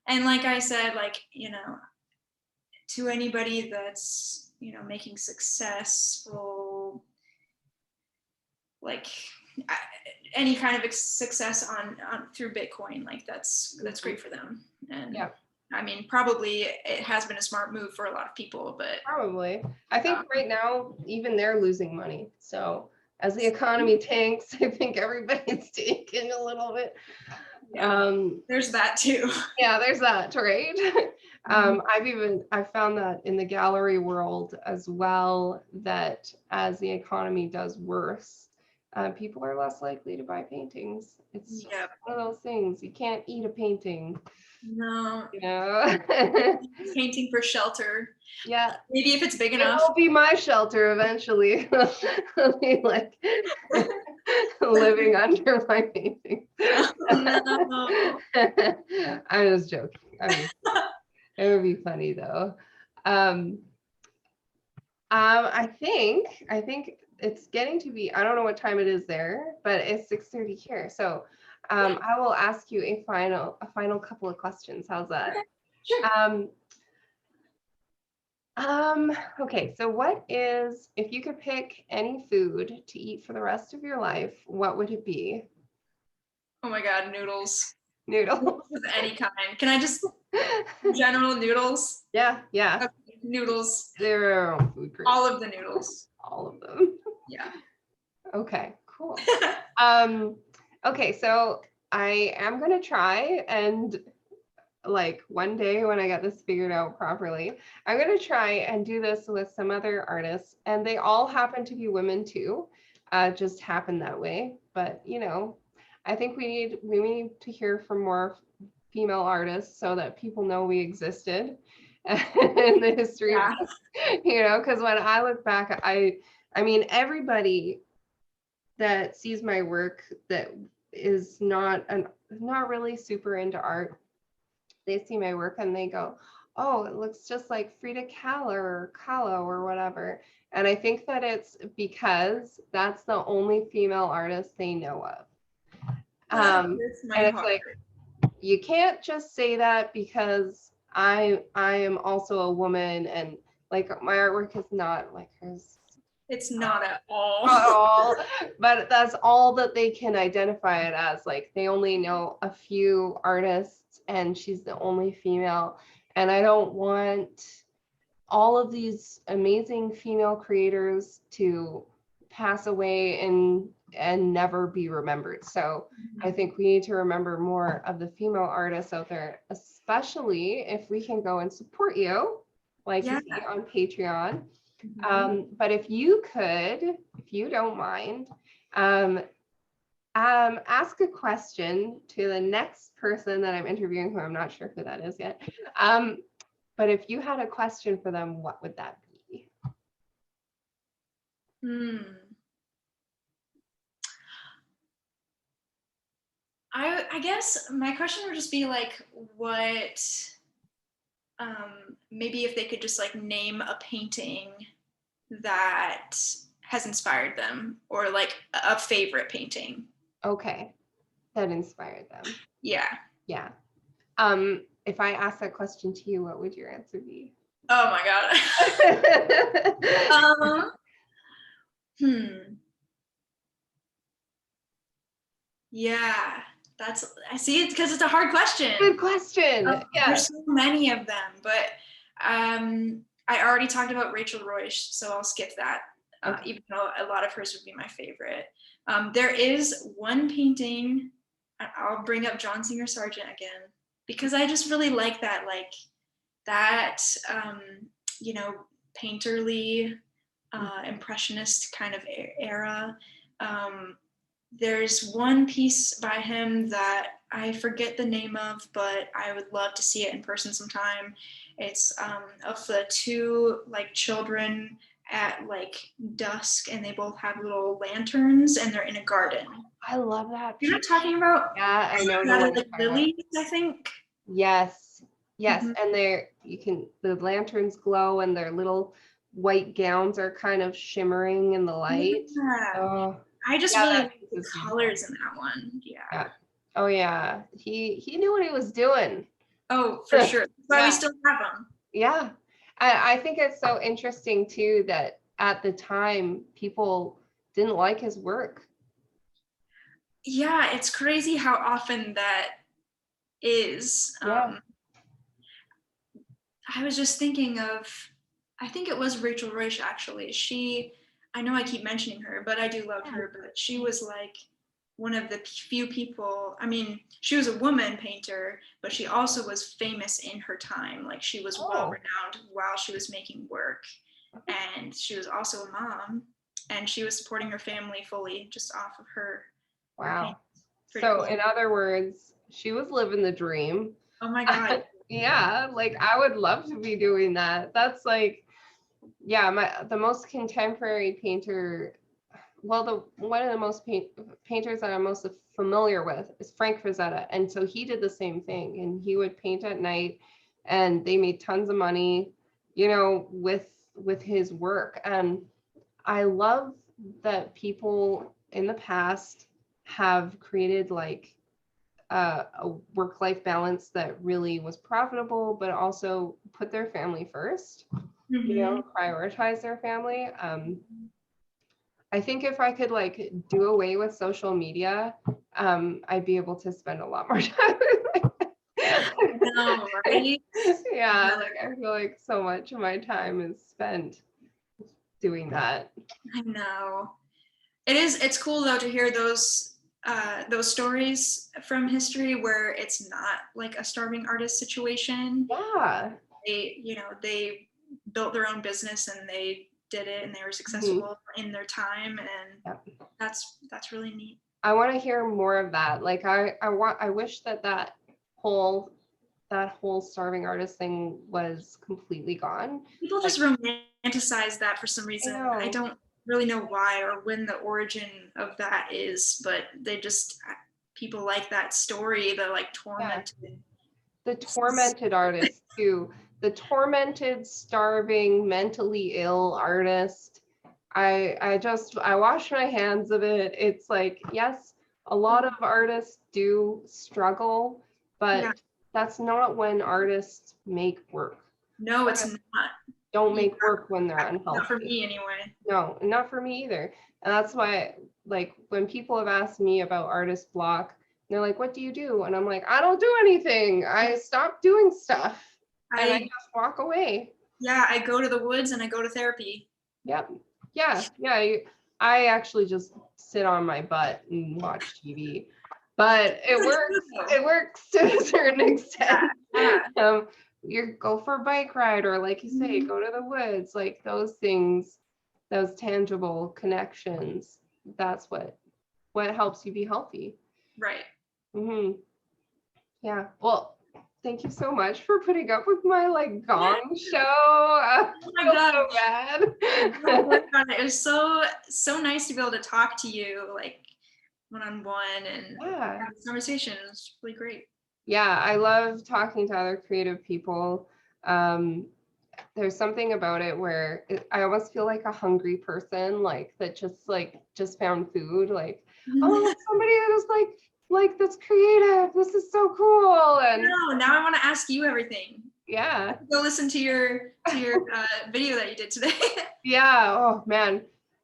And like I said, like, you know, to anybody that's, you know, making successful, like any kind of success on through Bitcoin, like that's great for them. And Yeah. I mean, probably it has been a smart move for a lot of people, but Probably. I think right now, even they're losing money. So as the economy tanks, I think everybody's taking a little bit. yeah, there's that too. Yeah, there's that, right? I've found that in the gallery world as well, that as the economy does worse, people are less likely to buy paintings. It's just Yep. one of those things. You can't eat a painting. No. You know? Painting for shelter. Yeah. Maybe if it's big It enough. will be my shelter eventually. I'll be like living under my painting. No. I'm just joking. It would be funny though. Um, I think it's getting to be, I don't know what time it is there, but it's 6:30 here. So I will ask you a final couple of questions. How's that? Sure. Okay, so if you could pick any food to eat for the rest of your life, what would it be? Oh my God, noodles Noodles. of any kind. Can I just general noodles? Yeah, Okay, noodles. they're their own food group. All of the noodles. All of them. Yeah. Okay, cool. Okay, so I am gonna try, and like one day when I get this figured out properly, I'm gonna try and do this with some other artists, and they all happen to be women too. Just happened that way. But you know, I think we need to hear from more female artists so that people know we existed in the history of, Yeah. you know, because when I look back, I mean everybody that sees my work that is not really super into art, they see my work and they go, oh, it looks just like Frida Kahlo or Kahlo or whatever. And I think that it's because that's the only female artist they know of. That hurts my And it's heart. like, you can't just say that because I am also a woman, and like my artwork is not like hers It's not at all. at all, but that's all that they can identify it as. Like they only know a few artists and she's the only female, and I don't want all of these amazing female creators to pass away and never be remembered. So I think we need to remember more of the female artists out there, especially if we can go and support you, like Yeah. you see on Patreon. Mhm. But if you don't mind, ask a question to the next person that I'm interviewing, who I'm not sure who that is yet. But if you had a question for them, what would that be? Hmm. I guess my question would just be like, what, maybe if they could just like name a painting that has inspired them, or like a favorite painting. Okay, that inspired them. Yeah. Yeah. If I asked that question to you, what would your answer be? Oh my God. Yeah, I see it because it's a hard question. Good question. Yeah. There's so many of them, but I already talked about Rachel Royce, so I'll skip that, Okay. even though a lot of hers would be my favorite. There is one painting, I'll bring up John Singer Sargent again, because I just really like that, you know, painterly, impressionist kind of era. There's one piece by him that I forget the name of, but I would love to see it in person sometime. It's of the two like children at like dusk, and they both have little lanterns, and they're in a garden. I love that. You're not talking about Yeah, I know the that one are you're like talking about. lilies, I think. Yes, yes, Mhm. and the lanterns glow and their little white gowns are kind of shimmering in the light. Yeah. Oh, I just yeah, really that like piece the is beautiful. colors in that one. Yeah. Yeah. Oh yeah, he knew what he was doing. Oh, for sure. That's why we Yeah, still have them. yeah. I think it's so interesting too that at the time people didn't like his work. Yeah, it's crazy how often that is. Yeah. I was just thinking of, I think it was Rachel Royce actually. I know I keep mentioning her, but I do love her. But she was like one of the few people. I mean, she was a woman painter, but she also was famous in her time. Like she was well Oh, renowned while she was making work. And she was also a mom, and she was supporting her family fully just off of her paint. wow. Pretty So cool. in other words, she was living the dream. Oh my God. Yeah, like I would love to be doing that. That's like, yeah, the most contemporary painter, well, the one of the painters that I'm most familiar with is Frank Frazetta, and so he did the same thing, and he would paint at night, and they made tons of money, with his work. And I love that people in the past have created like a work-life balance that really was profitable, but also put their family first, Hmm. prioritize their family. I think if I could like do away with social media, I'd be able to spend a lot more time. No, right? Yeah, like I feel like so much of my time is spent doing that. I know. It's cool though to hear those stories from history where it's not like a starving artist situation. Yeah. They built their own business and they did it and they were Mhm. successful in their time, and Yep. that's really neat. I want to hear more of that. Like I wish whole that whole starving artist thing was completely gone. People Like just romanticize that for some I reason. I know. don't really know why or when the origin of that is, but people like that story, the like Yeah. tormented. The tormented artist too. The tormented, starving, mentally ill artist. I wash my hands of it. It's like, yes, a lot of artists do struggle, Yeah, but that's not when artists make work. no, it's Artists not. don't Yeah, make work when they're not for unhealthy. me anyway. No, not for me either. And that's why, like, when people have asked me about artist block, they're like, what do you do? And I'm like, I don't do anything. I stop doing stuff and I I just walk away. Yeah, I go to the woods and I go to therapy. Yep. Yeah. Yeah. I actually just sit on my butt and watch TV, but it works. It works to a certain Yeah, extent. yeah. You go for a bike ride, or like you say, Mhm. go to the woods, like those things, those tangible connections. That's what helps you be healthy. Right. Hmm. Yeah. Well, thank you so much for putting up with my like gong show. I Oh my feel so gosh. I bad. worked on it. It was so nice to be able to talk to you like one on one and Yeah. have this conversation. It was really great. Yeah, I love talking to other creative people. Um, there's something about it where I almost feel like a hungry person, like that just found food, like, oh, somebody who's like that's creative. This is so cool. And No, now I want to ask you everything. yeah. Go listen to your video that you did today. Yeah. Oh man.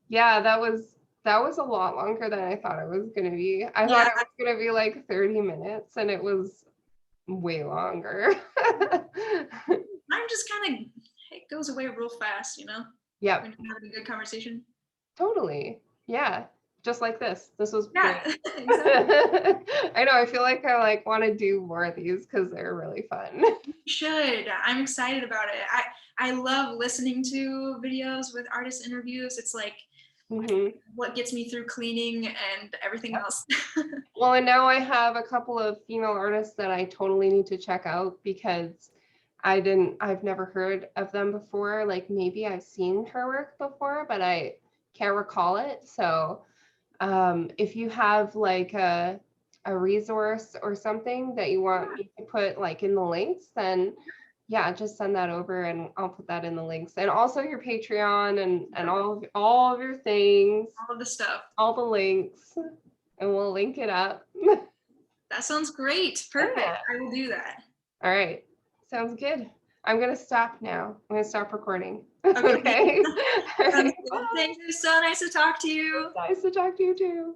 Yeah, that was a lot longer than I thought it was gonna be. I thought Yeah, it was gonna be like 30 minutes and it was way longer. I'm just kind of, it goes away real fast, Yep. when you're having a good conversation. Totally. Yeah. Just like this. This was Yeah, great. exactly. I know. I feel like I like want to do more of these because they're really fun. You should. I'm excited about it. I love listening to videos with artist interviews. It's like what gets me through cleaning and everything else. Well, and now I have a couple of female artists that I totally need to check out because I've never heard of them before. Like maybe I've seen her work before, but I can't recall it. So if you have like a resource or something that you want me to put like in the links, then yeah, just send that over and I'll put that in the links. And also your Patreon and all of your things, All of the stuff. all the links, and we'll link it up. That sounds great. Perfect. Yeah. I will do that. All right. Sounds good. I'm gonna stop now. I'm gonna stop recording. Okay. Okay. All right. Thanks. It was so nice to talk to you. Nice to talk to you too.